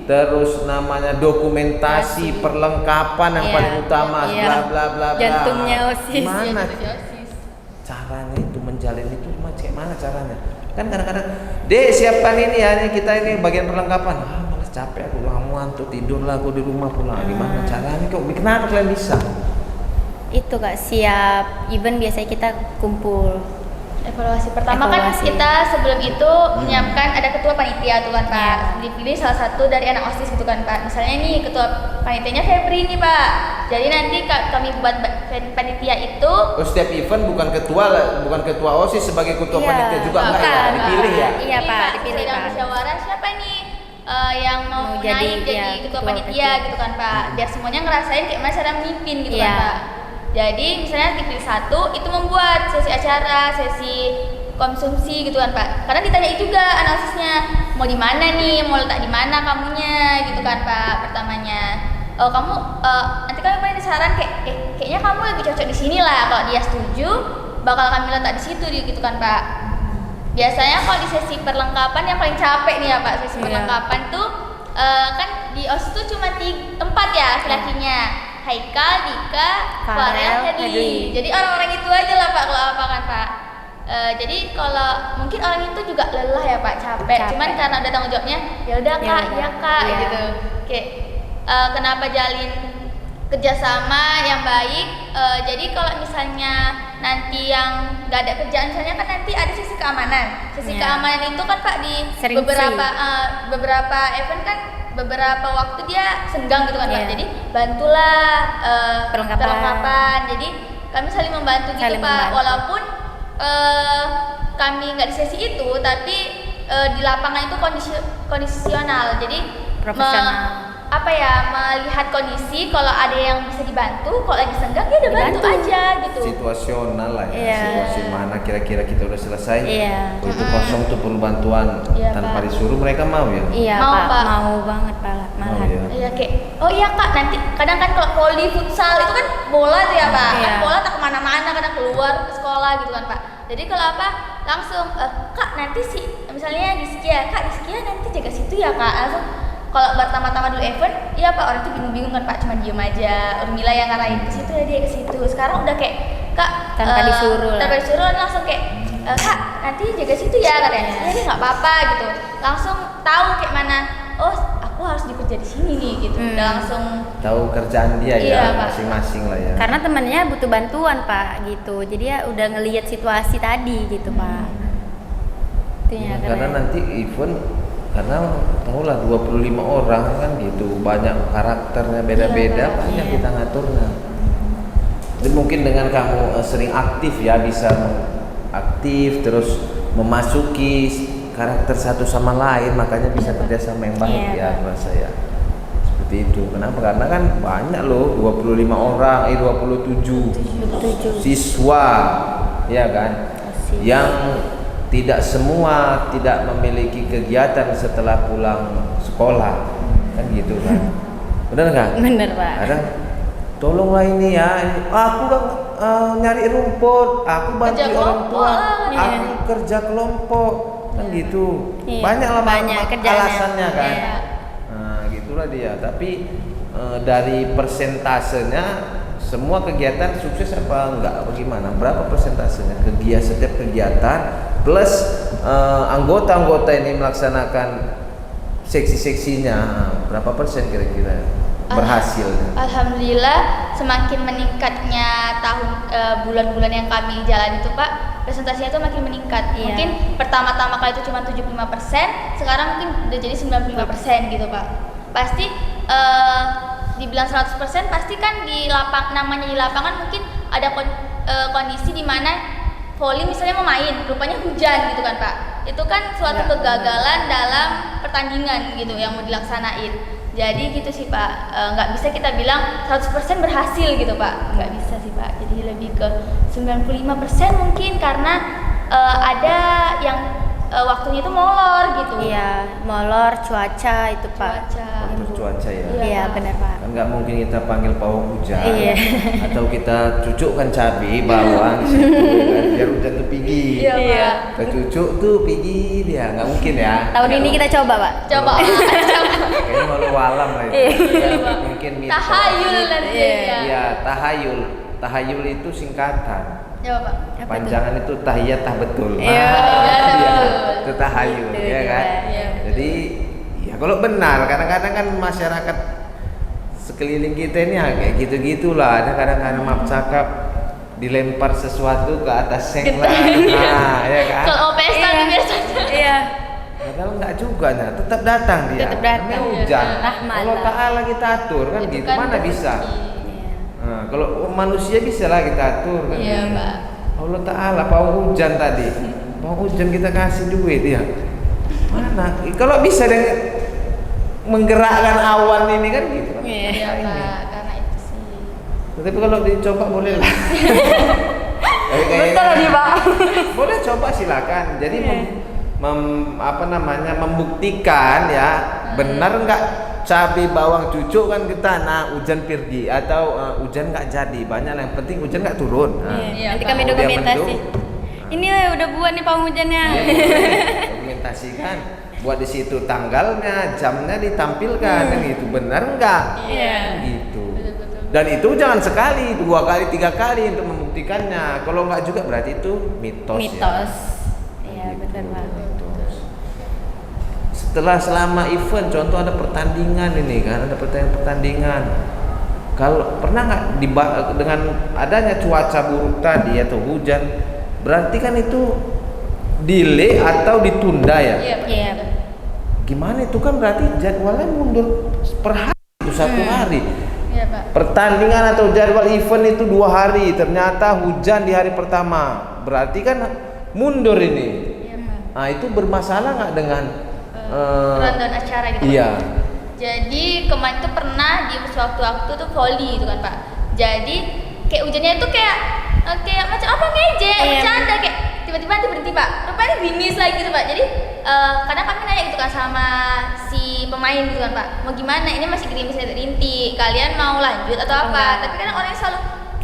terus namanya dokumentasi, perlengkapan yang Iya. paling utama, Iya. bla bla bla bla. Jantungnya OSIS. Gimana Iya, OSIS. caranya itu menjalin itu kayak mana caranya? Kan kadang-kadang, Dek siapkan ini ya, ini kita ini bagian perlengkapan. Malas capek aku, kamu ngantuk tidur lah aku di rumah pulang. Gimana caranya? Kenapa kalian bisa? Itu Kak, siap event biasanya kita kumpul. Evaluasi pertama kan Evaluasi. kita sebelum itu menyiapkan ada ketua panitia tuh kan Pak. Dipilih salah satu dari anak OSIS gitu kan Pak. Misalnya nih ketua panitianya Febri nih Pak. Jadi nanti kami buat panitia itu Oh, setiap event bukan ketua OSIS sebagai ketua Iya. panitia juga enggak ya? Bukan, Dipilih ya? Iya, ini, Pak, dipilih, sedang Pak. musyawarah siapa nih yang mau Mau naik jadi, jadi ya, ketua ketua panitia panitia. gitu kan Pak. Biar semuanya ngerasain kayak mana cara memimpin gitu Iya. kan Pak. Jadi misalnya dipilih satu itu membuat sesi acara, sesi konsumsi gitu kan Pak. Karena ditanya juga analisisnya mau di mana nih, mau letak di mana kamunya gitu kan Pak pertamanya. Kamu nanti kami paling disaran kayaknya kamu lebih cocok di sini lah. Kalau dia setuju bakal kami letak di situ gitu kan Pak. Biasanya kalau di sesi perlengkapan yang paling capek nih ya Pak, sesi perlengkapan tuh kan di OSIS tuh cuma 4 ya laki-lakinya, Haikal, Dika, Farel, Hedli. Jadi orang-orang itu aja lah Pak kalau apa kan Pak. Jadi kalau mungkin orang itu juga lelah ya Pak, capek. Cuman karena udah tanggung jawabnya, ya udah Kak, ya Kak gitu. Kayak kenapa jalin kerjasama yang baik. Jadi kalau misalnya nanti yang nggak ada kerjaan, misalnya kan nanti ada sisi keamanan. Sisi keamanan itu kan Pak di beberapa event kan beberapa waktu dia senggang gitu kan Pak. Jadi bantulah perlengkapan. Jadi kami saling membantu gitu Pak. Walaupun kami nggak di sesi itu, tapi di lapangan itu kondisional. Jadi profesional. Melihat kondisi, kalau ada yang bisa dibantu, kalau lagi senggang ya udah bantu aja gitu. Situasional lah ya, situasi mana kira-kira kita udah selesai. Kalau itu kosong tuh perlu bantuan tanpa disuruh, mereka mau ya? Iya mau, Pak, mau banget Pak. Iya kayak, oh iya Kak, nanti kadang kan kalau voli futsal itu kan bola tuh ya Pak, kan bola tak kemana-mana, kadang keluar ke sekolah gitu kan Pak. Jadi kalau langsung Kak nanti misalnya di Skia, Kak di Skia nanti jaga situ ya Kak, langsung. Kalau pertama-tama dulu event, iya Pak, orang itu bingung-bingung kan Pak, cuma diem aja. Urmila yang ngarahin ke situ ya, dia ke situ. Sekarang udah kayak Kak tanpa disuruh langsung kayak Kak nanti jaga situ ya katanya. Iya nggak apa-apa gitu. Langsung tahu kayak mana. Oh aku harus dikerja di sini nih gitu. Udah langsung tahu kerjaan dia ya Pak. masing-masing lah ya. Karena temennya butuh bantuan Pak gitu. Jadi ya udah ngelihat situasi tadi gitu Pak. Ya, karena nanti event tahulah 25 orang kan gitu, banyak karakternya beda-beda, banyak kita ngaturnya. Jadi mungkin dengan kamu sering aktif ya, bisa aktif terus memasuki karakter satu sama lain, makanya bisa kerjasama yang baik ya menurut saya. Seperti itu. Kenapa? Karena kan banyak loh, 25 orang, 27 siswa ya kan, yang tidak semua tidak memiliki kegiatan setelah pulang sekolah kan gitu kan. Benar nggak? Benar Pak. Kadang tolonglah ini ya, aku kan nyari rumput, aku bantu orang tua, aku kerja kelompok kan gitu. Banyak lah alasannya kan. Nah gitulah dia. Tapi dari persentasenya semua kegiatan sukses apa enggak, bagaimana, berapa persentasenya setiap kegiatan plus anggota-anggota ini melaksanakan seksi-seksinya, berapa persen kira-kira berhasil? Alhamdulillah semakin meningkatnya bulan-bulan yang kami jalan itu Pak, presentasinya itu makin meningkat. Mungkin pertama-tama kali itu cuma 75%, sekarang mungkin udah jadi 95% gitu Pak. Pasti dibilang 100% pasti kan namanya di lapangan mungkin ada kondisi di mana voli misalnya mau main, rupanya hujan gitu kan Pak. Itu kan suatu kegagalan dalam pertandingan gitu yang mau dilaksanain. Jadi gitu sih Pak, nggak bisa kita bilang 100% berhasil gitu Pak, nggak bisa sih Pak. Jadi lebih ke 95% mungkin karena ada yang waktunya itu molor gitu. Iya, molor cuaca itu Pak. Cuaca ya. Iya benar Pak. Kan nggak mungkin kita panggil pawang hujan, atau kita cucukkan cabai bawang di situ kan, biar hujan tuh pergi. Iya. Kita cucuk tuh pergi dia, nggak mungkin ya. Tahun ini kita coba Pak. Coba. Kayaknya malu alam lah itu. Mungkin tahayul nanti ya. Iya, tahayul. Tahayul itu singkatan. Coba Pak. Panjangan itu tahiyat betul. Iya. Itu tahayul ya kan. Jadi ya kalau benar, kadang-kadang kan masyarakat sekeliling kita ini kayak gitu-gitulah. Ada kadang-kadang maaf cakap dilempar sesuatu ke atas seng lah. Nah, ya kan. Kalau pesta nih biasanya. Iya. Padahal enggak juga nah, tetap datang dia. Tetap datang. Namanya hujan. Rahmat. Allah Ta'ala kita atur kan Itu gitu. kan Mana bisa? Nah, kalau manusia bisa lah kita atur kan. Iya Pak. Allah Ta'ala pawang hujan tadi. Pawang hujan kita kasih duit ya. Mana? Kalau bisa dengan menggerakkan awan ini kan gitu kan. Iya Pak, karena itu sih. Tapi kalau dicoba boleh lah. Betul nih Pak. Boleh coba silakan. Jadi membuktikan ya benar nggak cabai bawang cucuk kan ke tanah hujan pergi atau hujan nggak jadi, banyak yang penting hujan nggak turun. Iya, nanti Pak. kami Kalau dia dokumentasi. mendung, Ini udah buat nih pawang hujannya. dokumentasikan, buat di situ tanggalnya, jamnya ditampilkan, kan gitu benar nggak? Iya. Gitu. Betul-betul. Dan itu jangan sekali, 2 kali, 3 kali untuk membuktikannya. Kalau nggak juga berarti itu mitos. Mitos. Ya. Iya, Gitu, betul banget. mitos. Setelah selama event, contoh ada pertandingan ini kan, ada pertandingan. Kalau pernah nggak dengan adanya cuaca buruk tadi atau hujan, berarti kan itu delay atau ditunda ya? Iya. Iya. Gimana itu kan berarti jadwalnya mundur per hari itu 1 hari. Iya, Pak. Pertandingan atau jadwal event itu 2 hari, ternyata hujan di hari pertama, berarti kan mundur ini. Iya, Pak. Nah itu bermasalah nggak dengan Rundown acara gitu. iya. Pak. Jadi kemarin tuh pernah di suatu waktu tuh volley gitu kan, Pak. Jadi kayak hujannya itu kayak macam apa ngejek, Iya. bercanda kayak tiba-tiba nanti berhenti, Pak. Rupanya gerimis lagi gitu, Pak. Jadi kadang kami nanya gitu kan sama si pemain gitu kan, Pak. Mau gimana? Ini masih gerimis rintik. Kalian mau lanjut atau apa? Enggak. Tapi kadang orang selalu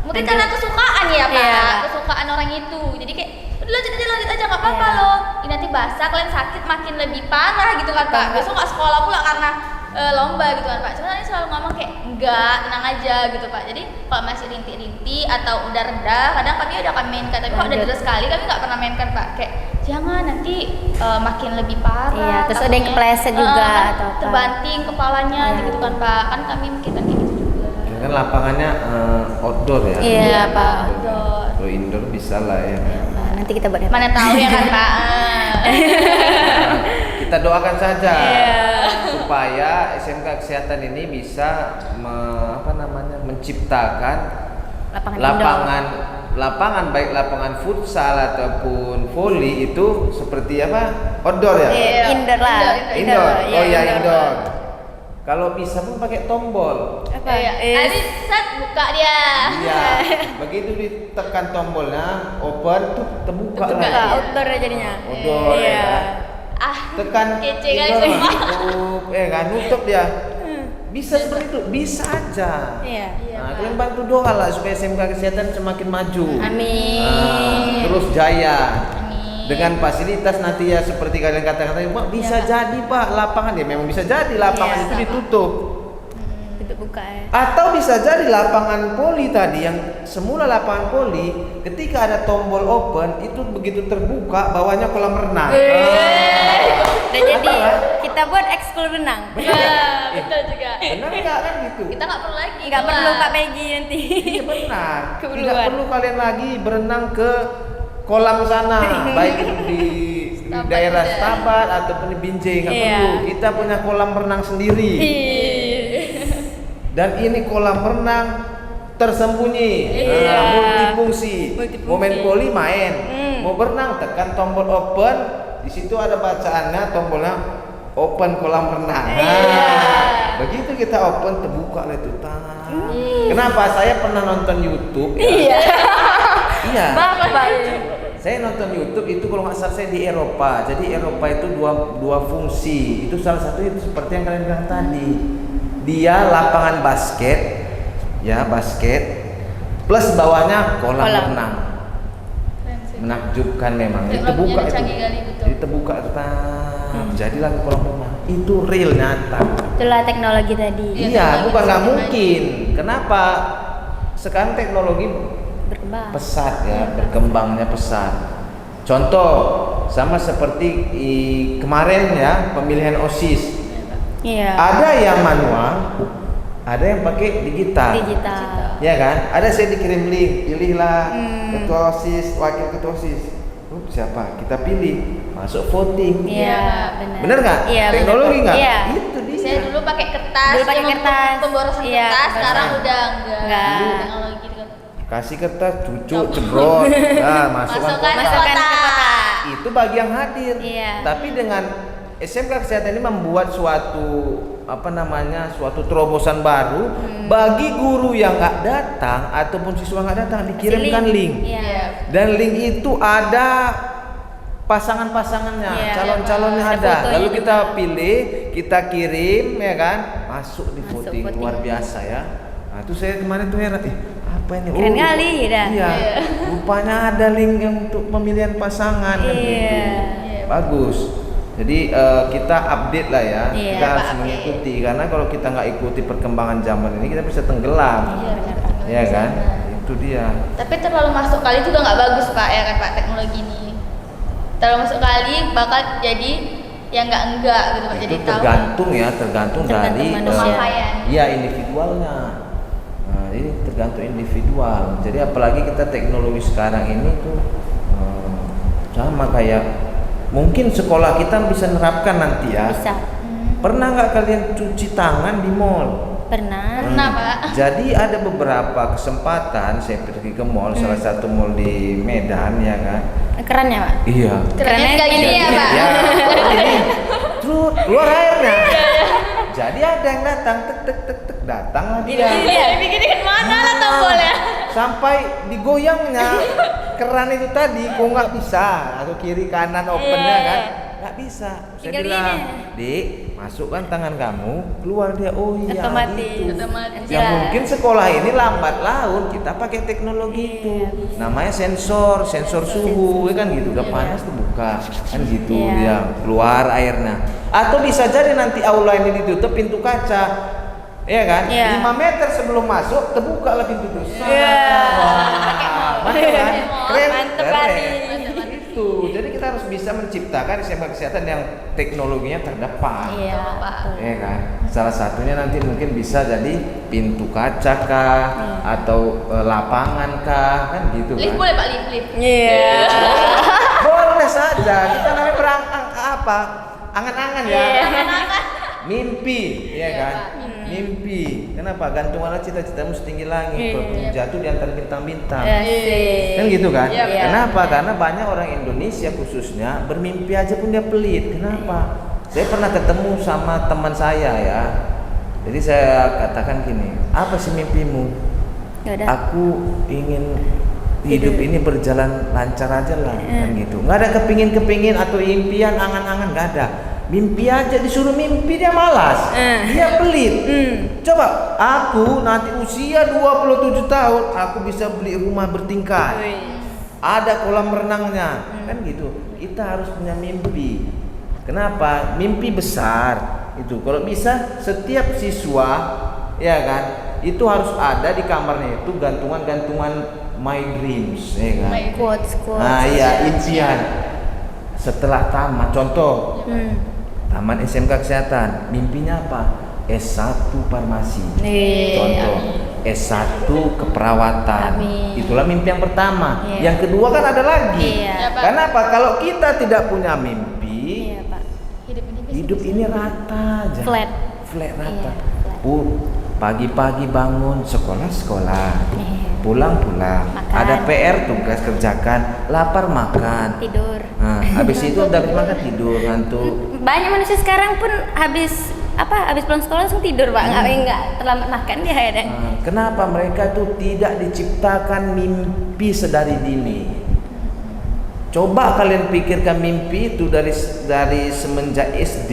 mungkin Lanjut. karena kesukaan ya, Pak. Iya. Kesukaan orang itu. Jadi kayak udah lanjut aja nggak apa-apa Iya. loh. Ini nanti basah, kalian sakit makin lebih parah gitu kan, Pak. Besok nggak sekolah pula karena lomba gitu kan, Pak. Cuma ini selalu ngomong kayak enggak, tenang aja gitu, Pak. Jadi kalau masih rintik-rintik atau udah reda, kadang kami udah akan mainkan. Tapi kalau udah Lanjut. deras sekali kami nggak pernah mainkan, Pak. Kayak jangan nanti makin lebih parah. Iya, terus ada yang takutnya, kepleset juga kan atau apa. terbanting kepalanya Iya. gitu kan, Pak. Kan kami kita kayak gitu juga. Kan lapangannya outdoor ya. Iya, Pak. Outdoor. Kalau indoor bisa lah ya. Nah, nanti kita buat Mana tahu ya kan, Pak. Kita doakan saja Iya. supaya SMK Kesehatan ini bisa menciptakan lapangan baik lapangan futsal ataupun volley itu seperti apa? Outdoor ya? Iya. Indoor lah. Indoor. Iya, Oh ya indoor. indoor. Kalau bisa pun pakai tombol. Apa? Iya. Nanti set buka dia. Iya. Begitu ditekan tombolnya open tuh terbuka Terbuka. lagi. Outdoor ya jadinya. Outdoor Iya. ya. Ah, Tekan kece kali itu, semua. tutup, kan nutup dia. Bisa seperti itu, bisa aja. Iya. Iya, Nah, Pak. kalian bantu doa lah supaya SMK Kesehatan semakin maju. Amin. Nah, terus jaya. Amin. Dengan fasilitas nanti ya seperti kalian katakan tadi, Pak bisa Iya, Pak. jadi Pak lapangan ya memang bisa jadi lapangan Iya, itu Pak. ditutup. Tutup buka ya. Atau bisa jadi lapangan poli tadi yang semula lapangan poli ketika ada tombol open itu begitu terbuka bawahnya kolam renang. Udah jadi kita buat ekskul renang. Iya, betul juga. Benar nggak kan gitu? Kita nggak perlu lagi. Nggak perlu keluar. Kak Peggy nanti. Iya benar. Tidak Keperluan. perlu kalian lagi berenang ke kolam sana, baik itu di Stabat daerah juga. Stabat ataupun di Binjai, nggak Iya. perlu. Kita punya kolam renang sendiri. Dan ini kolam renang tersembunyi, Iya. multifungsi. Multifungsi. Mau main voli main, Hmm. mau berenang tekan tombol open, di situ ada bacaannya tombolnya open kolam renang. Iya. Nah, begitu kita open terbuka lah itu. Kenapa? Saya pernah nonton YouTube. Ya. Iya. Iya. Bapak. Saya nonton YouTube itu kalau nggak salah saya di Eropa. Jadi Eropa itu dua fungsi. Itu salah satu itu seperti yang kalian bilang tadi. Dia lapangan basket, ya basket, plus bawahnya kolam Kolam. renang. Keren sih. Menakjubkan memang. Itu Teknologinya terbuka udah itu. canggih kali, betul. Jadi terbuka jadilah kolam renang. Itu real nyata. Itulah teknologi tadi. Iya, Iya, teknologi bukan nggak semakin mungkin. Kenapa? Sekarang teknologi Berkembang. pesat ya, berkembangnya pesat. Contoh sama seperti kemarin ya pemilihan OSIS. Iya. Ada yang manual, ada yang pakai digital. Digital. Ya kan? Ada saya dikirim link, pilihlah Hmm. ketua OSIS, wakil ketua OSIS. Siapa? Kita pilih, masuk voting. Iya, benar. Bener nggak? Iya, benar. Teknologi nggak? Iya. Itu dia. Saya dulu pakai kertas, Dulu pakai dia kertas. pemborosan Iya, kertas, sekarang pemborosan. udah Enggak. teknologi gitu. Kasih kertas, cucuk, cebrot, nah masukkan Masukkan kotak. Masukkan ke kotak. Itu bagi yang hadir. Iya. Tapi dengan SMK Kesehatan ini membuat suatu suatu terobosan baru bagi guru yang nggak datang ataupun siswa nggak datang dikirimkan Kasih link. Iya. Dan link itu ada pasangan-pasangannya, Iya. calon-calonnya Ada ada. fotonya Lalu juga. kita pilih, kita kirim ya kan, masuk di Masuk voting, voting. luar biasa ya. Nah, itu saya kemarin tuh heran, apa ini? Keren kali, dah. Iya, rupanya ada link yang untuk pemilihan pasangan kan gitu. Iya. Bagus. Jadi kita update lah ya, Iya, kita harus update. mengikuti karena kalau kita nggak ikuti perkembangan zaman ini kita bisa tenggelam, Iya, benar, Pak. ya kan? Itu dia. Tapi terlalu masuk kali juga nggak bagus Pak ya kan Pak teknologi ini. Terlalu masuk kali bakal jadi yang enggak gitu Pak. Jadi Itu tahu. tergantung ya, tergantung Tergantung dari manusia. Pemakaian. ya individualnya. Nah, ini tergantung individual. Jadi apalagi kita teknologi sekarang ini tuh sama kayak mungkin sekolah kita bisa nerapkan nanti ya. Bisa. Pernah nggak kalian cuci tangan di mall? Pernah. Pernah Pak. Jadi ada beberapa kesempatan saya pergi ke mall, salah satu mall di Medan ya kan. Keren ya, Pak? Iya. Kerennya tinggal gini ya Pak. Ya, ini trut keluar airnya. Jadi ada yang datang, tek tek tek tek datang lah dia. Bikin mana lah tombolnya. Sampai digoyangnya keran itu tadi, kok nggak bisa atau kiri kanan opennya kan? Nggak bisa. Saya Tinggal bilang, gini. Dik, masukkan tangan kamu, keluar dia. Oh iya. Otomatis. gitu. Otomatis. Ya Ya. mungkin sekolah ini lambat laun kita pakai teknologi itu. Namanya sensor suhu, ya kan gitu. Udah panas tuh buka, kan gitu Iya. dia keluar airnya. Atau bisa jadi nanti aula ini ditutup pintu kaca. Iya kan? Iya. 5 meter sebelum masuk terbuka lah pintu itu. Iya. Mantap kan? Keren. Mantep Keren. kali. Itu. Jadi kita harus bisa menciptakan SMA kesehatan yang teknologinya terdepan. Iya, Pak. betul. Ya kan? Salah satunya nanti mungkin bisa jadi pintu kaca kah atau lapangan kah, kan gitu Lift kan. boleh Pak lift. Iya. Boleh saja. Kita namanya apa? Angan-angan ya. Mimpi, ya kan? Mimpi. Kenapa? Gantunganlah cita-citamu setinggi langit. Kalau jatuh di antara bintang-bintang. Asik. Kan gitu kan? Iya, iya. Kenapa? Karena banyak orang Indonesia khususnya bermimpi aja pun dia pelit. Kenapa? Saya pernah ketemu sama teman saya ya. Jadi saya katakan gini, apa sih mimpimu? Gak ada. Aku ingin hidup ini berjalan lancar aja lah, kan gitu. Nggak ada kepingin atau impian, angan-angan, nggak ada. Mimpi aja, disuruh mimpi dia malas, dia pelit. Coba aku nanti usia 27 tahun, aku bisa beli rumah bertingkat, ada kolam renangnya, kan gitu. Kita harus punya mimpi. Kenapa? Mimpi besar itu. Kalau bisa setiap siswa, ya kan, itu harus ada di kamarnya itu gantungan my dreams, ya kan. Quotes. Nah iya, impian. Setelah tamat, contoh tamat SMK Kesehatan, mimpinya apa? S1 Farmasi. Iya. Contoh S1 Keperawatan. Amin. Itulah mimpi yang pertama. Iya. Yang kedua kan ada lagi. Iya. Pak. Kenapa? Kalau kita tidak punya mimpi, Iya, Pak. Hidup ini rata aja. Flat. Rata. Iya, flat. Pagi-pagi bangun sekolah, pulang. Makan. Ada PR tugas kerjakan, lapar makan. Tidur. Nah, habis itu habis makan tidur, ngantuk. Banyak manusia sekarang pun habis pulang sekolah langsung tidur, Pak. Nggak terlambat makan dia kadang. Nah, kenapa mereka tuh tidak diciptakan mimpi sedari dini? Coba kalian pikirkan mimpi itu dari semenjak SD,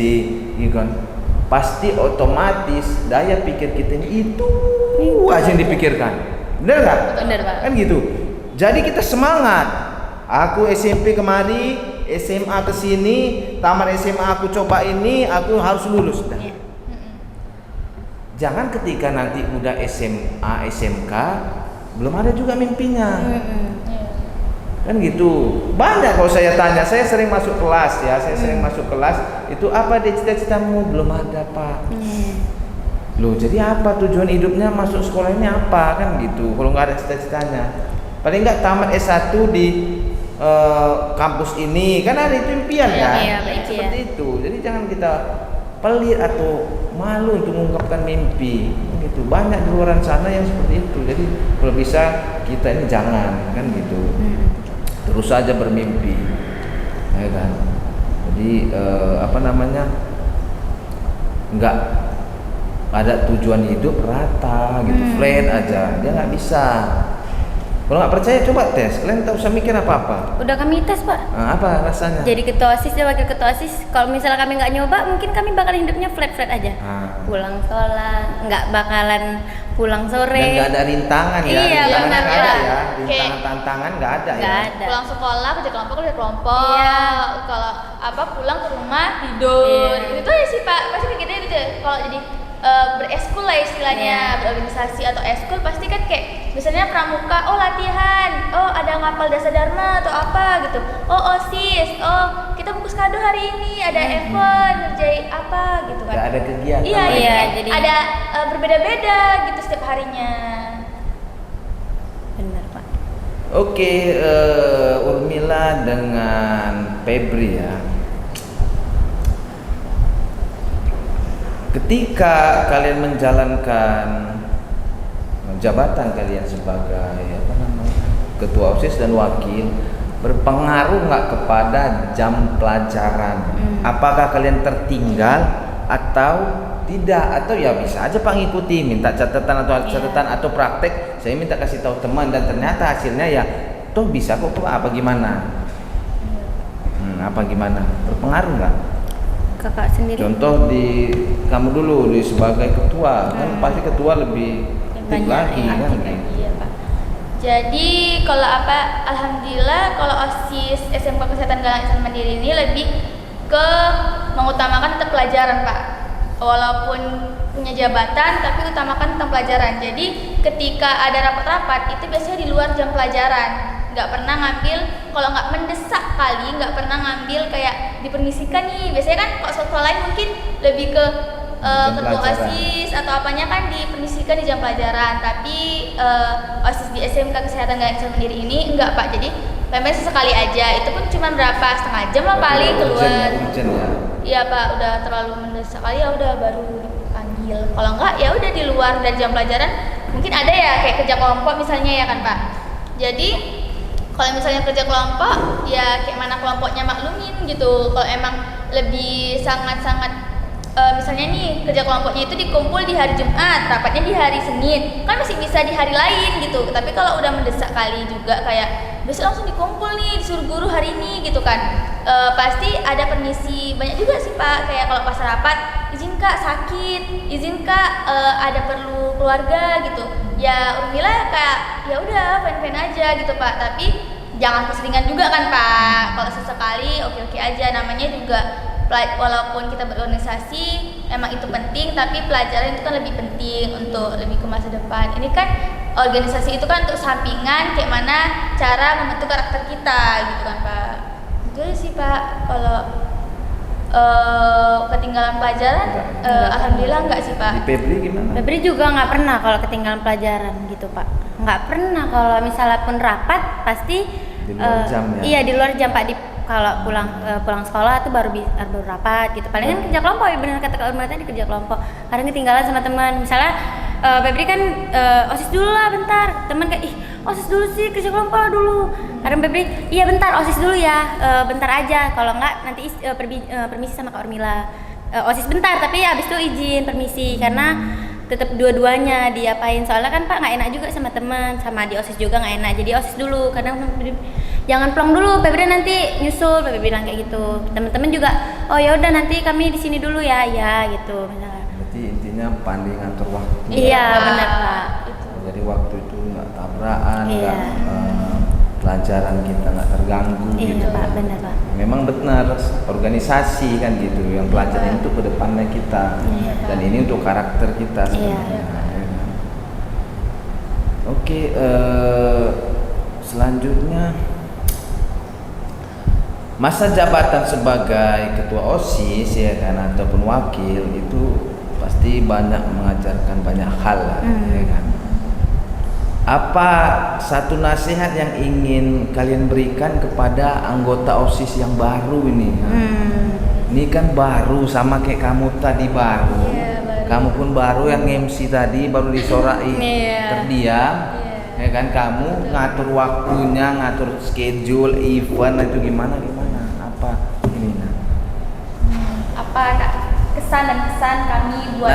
ya kan? Pasti otomatis daya pikir kita ini itu aja yang dipikirkan. Benar nggak? Benar, Pak. Kan gitu. Jadi kita semangat. Aku SMP kemari, SMA ke sini, tamat SMA aku coba ini, aku harus lulus. Dah. Iya. Jangan ketika nanti udah SMA, SMK belum ada juga mimpinya. Kan gitu. Banyak kalau saya tanya, saya sering masuk kelas ya, itu apa deh cita-citamu? Belum ada, Pak. Loh, jadi apa tujuan hidupnya masuk sekolah ini apa? Kan gitu. Kalau nggak ada cita-citanya. Paling nggak tamat S1 di kampus ini, kan ada itu impian kan? Iya, baik, Seperti itu. Jadi jangan kita pelit atau malu untuk mengungkapkan mimpi. Gitu. Banyak di luar sana yang seperti itu. Jadi kalau bisa kita ini jangan, kan gitu. Terus saja bermimpi, ya kan. Jadi nggak ada tujuan hidup rata gitu, flat aja, dia nggak bisa. Kalau nggak percaya coba tes, kalian tak usah mikir apa-apa. Udah kami tes Pak. Nah, apa rasanya? Jadi ketua OSIS dan wakil ketua OSIS, kalau misalnya kami nggak nyoba, mungkin kami bakal hidupnya flat-flat aja. Pulang sekolah, nggak bakalan pulang sore. Dan nggak ada rintangan ya, Iya, rintangan benar, nggak ada Pak. ya, Kayak- rintangan tantangan nggak ada Nggak ya. ada. Pulang sekolah kerja kelompok. Iya. Kalau apa pulang ke rumah tidur. Iya. Itu ya sih Pak, pasti kayak gitu gitu. Kalau jadi bereskul lah istilahnya, Iya. berorganisasi atau eskul pasti kan kayak misalnya pramuka, oh latihan, oh ada ngapal dasar dharma atau apa gitu, oh OSIS, oh kita bungkus kado hari ini, ada event ngerjain apa gitu kan. Nggak ada kegiatan. Iya, lagi. Iya, jadi jadi- ada berbeda-beda gitu setiap harinya. Benar Pak. Oke, Urmila dengan Febri ya. Ketika kalian menjalankan jabatan kalian sebagai apa namanya, ketua OSIS dan wakil, berpengaruh nggak kepada jam pelajaran? Apakah kalian tertinggal atau tidak? Atau ya bisa aja Pak ngikuti, minta catatan atau praktek, saya minta kasih tahu teman dan ternyata hasilnya ya toh bisa kok Pak, apa gimana? Apa gimana? Berpengaruh nggak? Kakak sendiri. Contoh di kamu dulu di sebagai ketua, kan pasti ketua lebih aktif Banyak, lagi ya, kan? Iya Pak. Jadi kalau apa, alhamdulillah kalau OSIS SMK Kesehatan Galang Ihsan Mandiri ini lebih ke mengutamakan tetap pelajaran Pak. Walaupun punya jabatan tapi utamakan tentang pelajaran. Jadi ketika ada rapat-rapat itu biasanya di luar jam pelajaran. Nggak pernah ngambil, kalau nggak mendesak kali nggak pernah ngambil kayak dipermisikan nih. Biasanya kan kalau sekolah lain mungkin lebih ke Jam ketua pelajaran. OSIS atau apanya kan dipermisikan di jam pelajaran. Tapi OSIS di SMK Kesehatan Galang Ihsan Mandiri ini enggak Pak. Jadi memang sesekali aja. Itu pun cuma berapa, setengah jam lah paling keluar. Urgent ya. Iya Pak, udah terlalu mendesak kali ya udah baru dipanggil. Kalau enggak ya udah di luar dari jam pelajaran. Mungkin ada ya kayak kerja kelompok misalnya ya kan Pak. Jadi kalau misalnya kerja kelompok ya kayak mana kelompoknya maklumin gitu. Kalau emang lebih sangat-sangat misalnya nih kerja kelompoknya itu dikumpul di hari Jumat, rapatnya di hari Senin, kan masih bisa di hari lain gitu. Tapi kalau udah mendesak kali juga kayak besok langsung dikumpul nih disuruh guru hari ini gitu kan, pasti ada permisi. Banyak juga sih Pak, kayak kalau pas rapat izin Kak sakit, izin Kak ada perlu keluarga gitu. Ya Urmila Kak ya udah fine-fine aja gitu Pak, tapi jangan keseringan juga kan Pak. Kalau sesekali oke-oke aja, namanya juga walaupun kita berorganisasi emang itu penting, tapi pelajaran itu kan lebih penting untuk lebih ke masa depan. Ini kan organisasi itu kan untuk sampingan kayak mana cara membentuk karakter kita gitu kan Pak. Itu aja sih Pak. Kalau ketinggalan pelajaran Enggak. alhamdulillah enggak sih Pak. Di Febri gimana? Febri juga nggak pernah kalau ketinggalan pelajaran gitu Pak. Nggak pernah, kalau misalnya pun rapat pasti Di luar jam ya? Iya di luar jam Pak. Kalau pulang sekolah tuh baru rapat gitu. Paling kan kerja kelompok ya, benar kata Kak Urmila tadi, kerja kelompok. Kadang ketinggalan sama teman. Misalnya Febri kan OSIS dulu lah bentar. Teman kayak ih OSIS dulu sih, kerja kelompok lah dulu. Kadang Febri iya bentar OSIS dulu ya, bentar aja. Kalau enggak nanti permisi sama Kak Urmila. OSIS bentar tapi abis itu izin permisi karena tetap dua-duanya diapain, soalnya kan Pak nggak enak juga sama teman, sama di OSIS juga nggak enak, jadi OSIS dulu. Kadang jangan pulang dulu, Febri nanti nyusul, Febri bilang kayak gitu. Teman-teman juga oh ya udah nanti kami di sini dulu ya gitu misalnya. Berarti intinya pandai ngatur waktu. Iya benar Pak. Jadi waktu itu nggak tabrakan, Iya. pelajaran kita nggak terganggu Iya gitu. Pak, benar Pak. Memang benar organisasi kan gitu, yang pelajaran itu ke depannya kita, Iya, Pak. dan ini untuk karakter kita sebenarnya. Iya. ya kan? Oke, selanjutnya masa jabatan sebagai ketua OSIS ya kan ataupun wakil itu pasti banyak mengajarkan banyak hal lah, ya kan. Apa satu nasihat yang ingin kalian berikan kepada anggota OSIS yang baru ini? Ini kan baru sama kayak kamu tadi baru. Iya, baru. Kamu pun baru yang MC tadi baru disorai Iya. terdiam. Ya kan kamu ngatur waktunya, ngatur schedule event itu gimana? Apa ini? Apa Kak, kesan dan kesan kami buat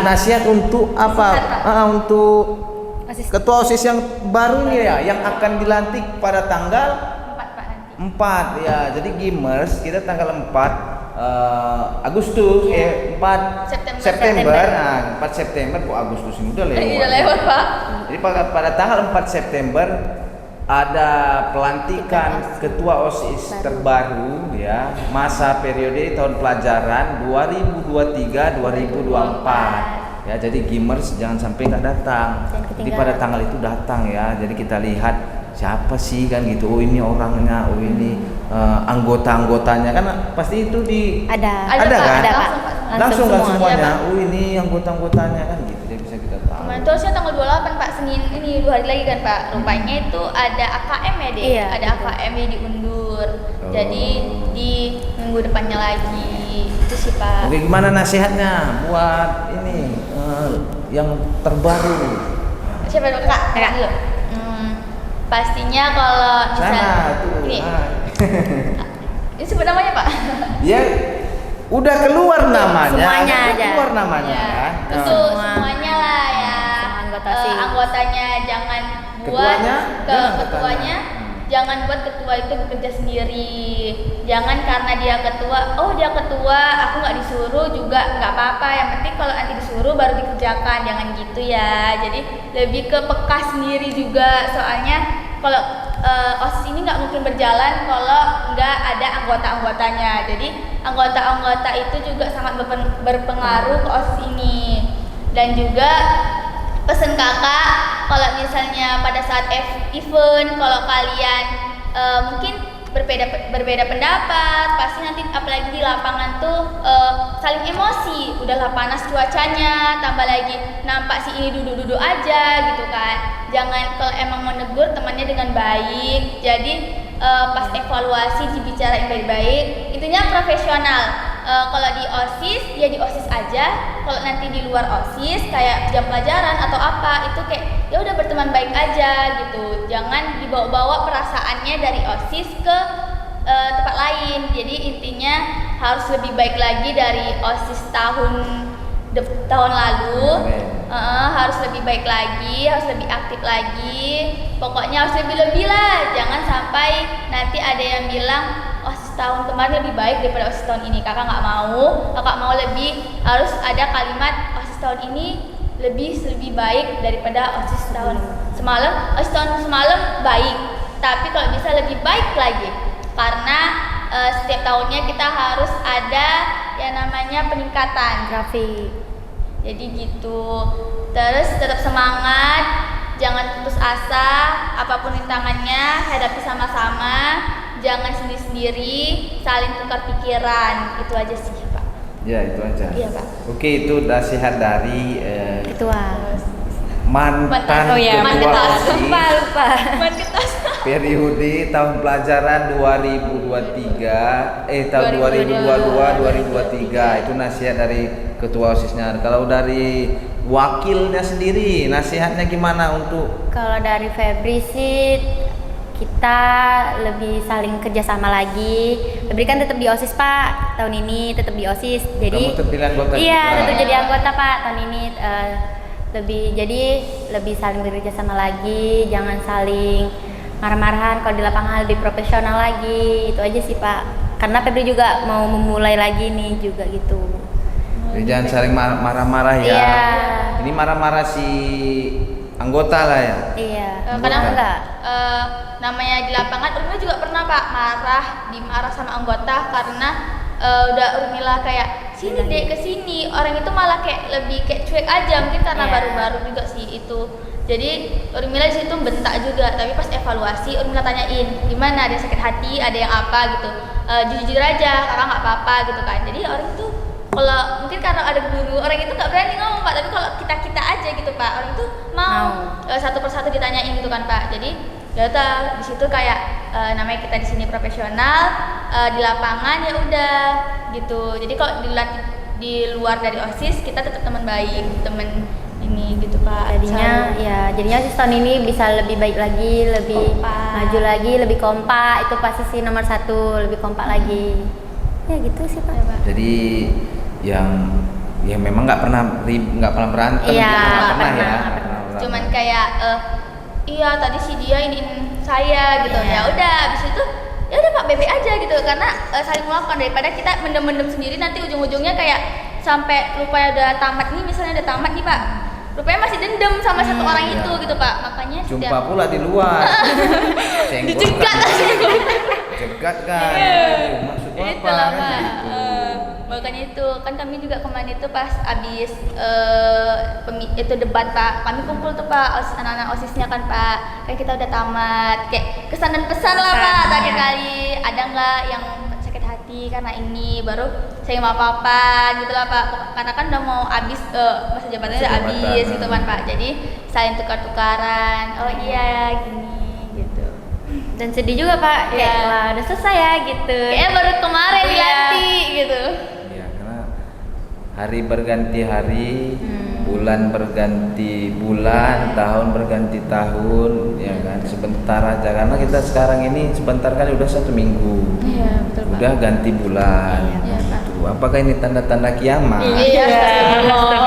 Nasihat untuk apa? Nasihat, Pak. Untuk ketua OSIS yang baru nih ya, yang akan dilantik pada tanggal 4 Pak nanti. 4 ya. Jadi Gimers kita tanggal 4 Agustus 4 September. Nah, 4 September kok Agustus ini udah lewat. Udah lewat Pak. Jadi pada tanggal 4 September ada pelantikan ketua OSIS terbaru ya, masa periode tahun pelajaran 2023-2024. Ya, jadi Gimers jangan sampai nggak datang. Jadi pada tanggal itu datang ya. Jadi kita lihat siapa sih kan gitu. Oh ini orangnya, oh ini anggota-anggotanya kan pasti itu Ada kan? Pak. Langsung kan semua. semuanya. Iya, Pak. Oh ini anggota-anggotanya kan gitu. Jadi bisa kita tahu. Kemarin tuh harusnya tanggal 28 Pak, Senin ini 2 hari lagi kan Pak. Rupanya itu ada AKM ya deh. Iya, Ada betul. AKM yang diundur. Oh. Jadi di minggu depannya lagi. Itu sih Pak. Oke, gimana nasihatnya buat ini yang terbaru? Siapa dulu Kak? Kak. Dulu. Pastinya kalau Sana tuh. ini, Ah. ini sebut namanya Pak. Ya udah keluar namanya. Semuanya udah aja. keluar namanya Ya, kan. itu semuanya lah ya. Semua anggota SIS. Anggotanya jangan buat Ketuanya? Jangan ketuanya jangan buat ketua itu bekerja sendiri. Jangan karena dia ketua, oh dia ketua, aku nggak disuruh juga nggak apa-apa. Yang penting kalau nanti disuruh baru dikerjakan, jangan gitu ya. Jadi lebih ke peka sendiri juga. Soalnya kalau OSIS ini nggak mungkin berjalan kalau nggak ada anggota-anggotanya. Jadi anggota-anggota itu juga sangat berpengaruh ke OSIS ini. Dan juga pesen kakak, kalau misalnya pada saat event, kalau kalian mungkin berbeda pendapat, pasti nanti apalagi di lapangan tuh saling emosi. Udahlah panas cuacanya, tambah lagi nampak si ini duduk-duduk aja gitu kan. Jangan, kalau emang mau negur temannya dengan baik. Jadi pas evaluasi dibicarain baik-baik. Intinya profesional. Kalau di OSIS ya di OSIS aja. Kalau nanti di luar OSIS kayak jam pelajaran atau apa itu kayak ya udah berteman baik aja gitu. Jangan dibawa-bawa perasaannya dari OSIS ke tempat lain. Jadi intinya harus lebih baik lagi dari OSIS tahun lalu. Harus lebih baik lagi, harus lebih aktif lagi. Pokoknya harus lebih-lebih lah. Jangan sampai nanti ada yang bilang OSIS tahun kemarin lebih baik daripada OSIS tahun ini. Kakak nggak mau. Kakak mau lebih, harus ada kalimat OSIS tahun ini lebih baik daripada OSIS tahun semalam. OSIS tahun semalam baik, tapi kalau bisa lebih baik lagi. Karena setiap tahunnya kita harus ada yang namanya peningkatan grafik. Jadi gitu. Terus tetap semangat, jangan putus asa, apapun rintangannya hadapi sama-sama. Jangan sendiri-sendiri, saling tukar pikiran. Itu aja sih Pak. Ya itu aja. Iya Pak. Oke, itu nasihat dari Ketua. mantan Oh iya, ketua mantan. OSIS Lupa. periode tahun pelajaran 2023 tahun 2022-2023. Itu nasihat dari ketua OSISnya. Kalau dari wakilnya sendiri nasihatnya gimana untuk? Kalau dari Febri sih kita lebih saling kerjasama lagi. Febri kan tetap di OSIS Pak, tahun ini tetap di OSIS. Jadi Kamu terpilih anggota iya juga? tetap jadi anggota Pak tahun ini. Lebih saling bekerja sama lagi, jangan saling marah-marahan. Kalau di lapangan lebih profesional lagi, itu aja sih Pak. Karena Febri juga mau memulai lagi nih juga gitu. Jadi jangan saling marah-marah ya. Iya. Ini marah-marah si anggota lah ya. Iya. Kadang enggak. Namanya di lapangan Urmila juga pernah Pak dimarah sama anggota karena udah Urmila kayak sini dek ke sini, orang itu malah kayak lebih kayak cuek aja, mungkin karena Iya. baru-baru juga sih itu. Jadi Urmila di situ bentak juga, tapi pas evaluasi Urmila tanyain gimana, ada yang sakit hati, ada yang apa gitu. Jujur aja, kakak nggak apa-apa gitu kan. Jadi orang itu kalau mungkin karena ada guru, orang itu nggak berani ngomong Pak, tapi kalau kita aja gitu Pak, orang itu mau satu persatu ditanyain gitu kan Pak. Jadi ya udah di situ kayak namanya kita di sini profesional, di lapangan ya udah gitu. Jadi kalau di luar dari OSIS kita tetap teman baik, teman ini gitu Pak. Jadinya OSIS tahun ini bisa lebih baik lagi, lebih Kompak. maju lagi, lebih kompak. Itu pasti sih nomor 1, lebih kompak lagi. Ya gitu sih Pak. Jadi yang memang nggak pernah berantem, Iya, nggak pernah ya. nggak Cuman kayak iya tadi si dia ini saya gitu. Iya. Ya udah habis itu ya udah Pak BB aja gitu karena saling melakukan daripada kita mendem-mendem sendiri nanti ujung-ujungnya kayak sampai rupanya udah tamat nih, misalnya udah tamat nih Pak, rupanya masih dendam sama satu orang iya. itu gitu Pak, makanya Jumpa pula di luar. Senggol dicegat kan. aja. Cegat kan. Maksud apa? Itulah Kan Pak. gitu. Makanya itu kan kami juga kemarin itu pas abis itu debat Pak, kami kumpul tuh Pak anak-anak OSISnya kan Pak, kan kita udah tamat, kayak kesan dan pesan lah Pak. Pesan, Terakhir ya. kali ada nggak yang sakit hati karena ini, baru saya mau apa-apa gitu lah Pak, karena kan udah mau abis masa jabatannya udah Masa abis jabatan, gitu kan Pak, jadi saling tukar-tukaran, oh iya gini gitu. Dan sedih juga Pak, kayak Iya. wah udah selesai ya gitu. Kayaknya baru kemarin Iya. diganti gitu. Ya, karena hari berganti hari, bulan berganti bulan, tahun berganti tahun, ya kan. Sebentar aja karena kita sekarang ini sebentar kali udah 1 minggu. Iya betul Pak. Udah ganti bulan. Iya, Pak. Gitu. Apakah ini tanda-tanda kiamat? Iya, astagfirullah.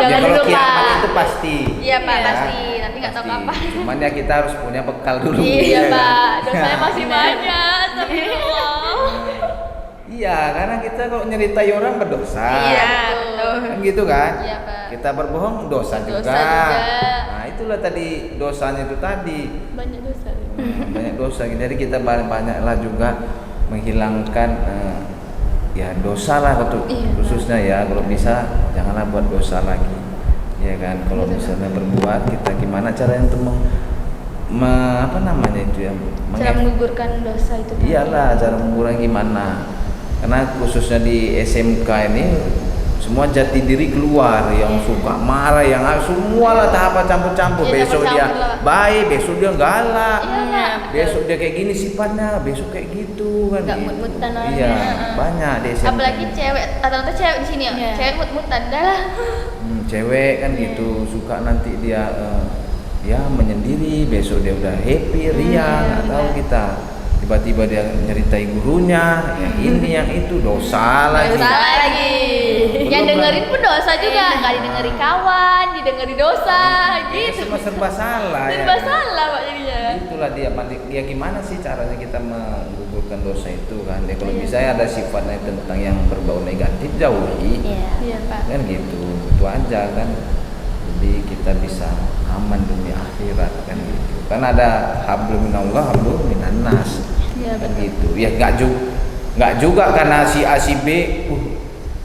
Ya, Jangan kalau dulu kiamat Pak. itu pasti. Iya Pak, Ya, pasti. Tapi nggak tahu pasti. kapan. Cuman ya kita harus punya bekal dulu. Iya ya kan? Pak, dosanya masih banyak. Astagfirullah. Iya, karena kita kalau nyeritai orang berdosa. Iya betul. Kan gitu kan? Iya Pak. Kita berbohong dosa, Dosa juga. juga. Nah, itulah tadi dosanya itu tadi. Banyak dosa. Banyak dosa. Jadi kita banyaklah juga menghilangkan ya dosa lah Iya, khususnya ya, kalau bisa janganlah buat dosa lagi. Ya kan, kalau misalnya berbuat kita gimana caranya untuk apa namanya itu ya? Cara menggugurkan dosa itu Pak. Iyalah, cara mengurangi gimana? Karena khususnya di SMK ini semua jati diri keluar, yang suka marah, yang semua lah tahap campur-campur. Iya, Besok dia campur-campur lah. baik, besok dia galak. Iya Pak. Besok dia kayak gini sifatnya, besok kayak gitu kan. Nggak gitu. mut-mutan orangnya. Iya, banyak di SMK. Apalagi cewek, rata-rata cewek di sini ya. Iya. Cewek mut-mutan dah lah. Cewek kan gitu, suka nanti dia ya menyendiri, besok dia udah happy, riang, atau kita tiba-tiba dia nyeritai gurunya, yang ini yang itu, dosa lagi. Dosa lagi. Yang Belum dengerin lah. pun dosa juga, nggak didengerin kawan, didengerin dosa, Ya, gitu. semua serba salah ya. Serba salah Pak jadinya. Itulah dia gimana sih caranya kita menggugurkan dosa itu kan. Ya kalau Iya. bisa ada sifatnya tentang yang berbau negatif jauhi. Iya. Iya Pak. Kan gitu. Itu aja kan. Jadi kita bisa aman dunia akhirat kan gitu. Kan ada hablum minallah, hablum minannas. Iya Kan betul. gitu. Ya nggak juga karena si A si B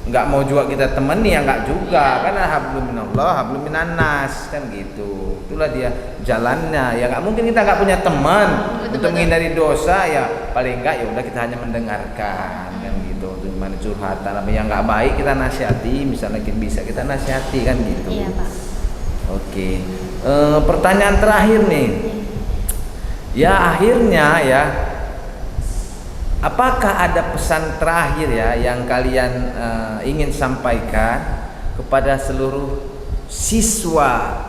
nggak mau juga kita temani ya nggak juga. Kan ada hablum minallah, hablum minannas kan gitu. Itulah dia jalannya. Ya nggak mungkin kita nggak punya teman Betul, untuk betul. menghindari dosa ya. Paling enggak ya udah kita hanya mendengarkan kan gitu. Untuk gimana curhatan apa yang nggak baik kita nasihati. Misalnya bisa kita nasihati kan gitu. Iya Pak. Oke, pertanyaan terakhir nih. Ya akhirnya ya, apakah ada pesan terakhir ya yang kalian ingin sampaikan kepada seluruh siswa?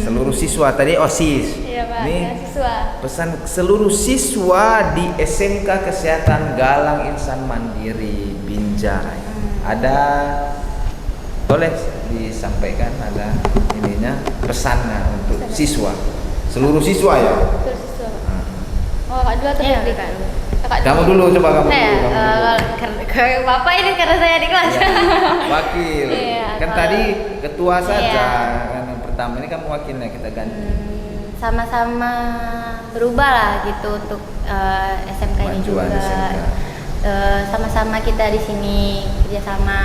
Seluruh siswa tadi OSIS. Iya Pak, Nih, ya, siswa. pesan seluruh siswa di SMK Kesehatan Galang Insan Mandiri Binjai. Ada, boleh disampaikan ada ininya pesannya untuk siswa, seluruh siswa ya. Betul, siswa Pak. Oh Kak dulu atau Iya, Febri? Kak. Kakak Kamu dulu coba kamu Nah, dulu. ke Bapak ini karena saya di kelas. Wakil. Iya, Kan kalau- tadi ketua saja. Iya. Kan yang pertama ini kamu wakilnya kita ganti. Sama-sama berubah lah gitu untuk SMK ini juga. Kemajuan SMK. Sama-sama kita di sini kerjasama.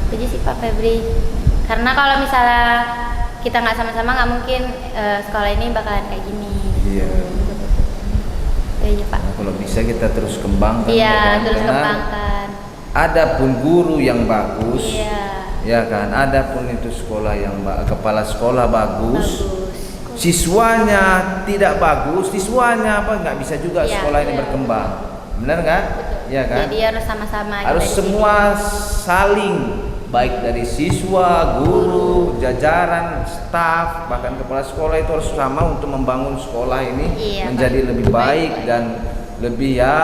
Itu sih Pak Febri. Karena kalau misalnya kita nggak sama-sama nggak mungkin sekolah ini bakalan kayak gini. Iya. Iya Pak. Nah, kalau bisa kita terus kembangkan. Iya, ya kan? terus Karena kembangkan. ada pun guru yang bagus. Iya. Ya kan, ada pun itu sekolah yang kepala sekolah bagus. Bagus. Siswanya tidak bagus, siswanya apa nggak bisa juga Iya, sekolah ini iya. berkembang, benar kan? Ya kan? Jadi harus sama-sama. kita Harus di sini. semua saling, baik dari siswa, guru, jajaran, staf, bahkan kepala sekolah itu harus sama untuk membangun sekolah ini Iya, menjadi Pak. lebih baik dan lebih ya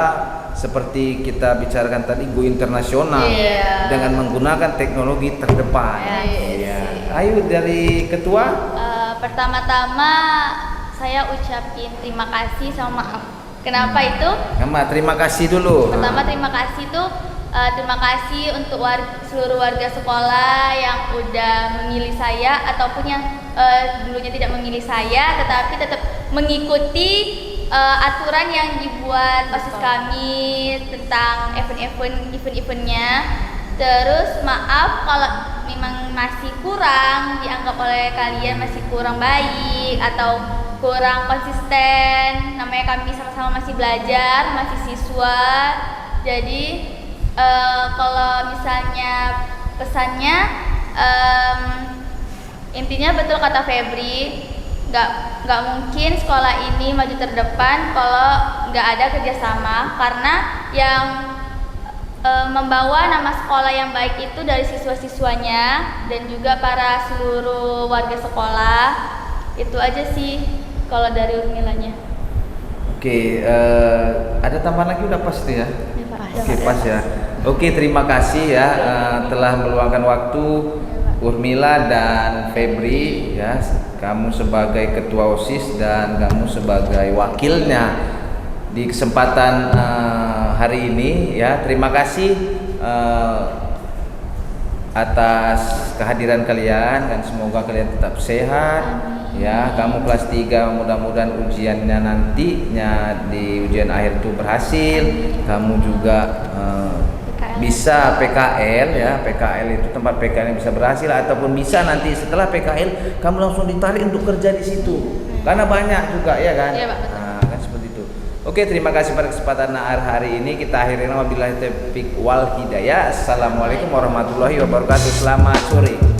seperti kita bicarakan tadi go internasional Iya. dengan menggunakan teknologi terdepan. Iya. Iya. Ayo dari ketua. Pertama-tama saya ucapin terima kasih sama maaf. Kenapa itu? Mama, terima kasih dulu. Pertama terima kasih tuh terima kasih untuk seluruh warga sekolah yang udah memilih saya ataupun yang dulunya tidak memilih saya tetapi tetap mengikuti aturan yang dibuat OSIS kami tentang event-eventnya. Terus maaf kalau memang masih kurang dianggap oleh kalian masih kurang baik atau kurang konsisten. Namanya kami sama-sama masih belajar, masih siswa. Jadi kalau misalnya pesannya intinya betul kata Febri, nggak mungkin sekolah ini maju terdepan kalau nggak ada kerjasama, karena yang membawa nama sekolah yang baik itu dari siswa-siswanya dan juga para seluruh warga sekolah. Itu aja sih kalau dari Urmilanya. Oke, ada tambahan lagi udah pasti ya? Pas. Oke, pas ya. Oke, terima kasih ya telah meluangkan waktu Urmila dan Febri ya. Kamu sebagai ketua OSIS dan kamu sebagai wakilnya di kesempatan hari ini ya. Terima kasih atas kehadiran kalian dan semoga kalian tetap sehat. Ya, kamu kelas 3 mudah-mudahan ujiannya nantinya di ujian akhir itu berhasil. Kamu juga bisa PKL ya, PKL itu tempat PKL yang bisa berhasil ataupun bisa nanti setelah PKL kamu langsung ditarik untuk kerja di situ. Karena banyak juga ya kan? Iya, Pak, betul. Nah, kan seperti itu. Oke, terima kasih pada kesempatan hari ini. Kita akhiri wabillahi taufiq wal hidayah. Assalamualaikum warahmatullahi wabarakatuh. Selamat sore.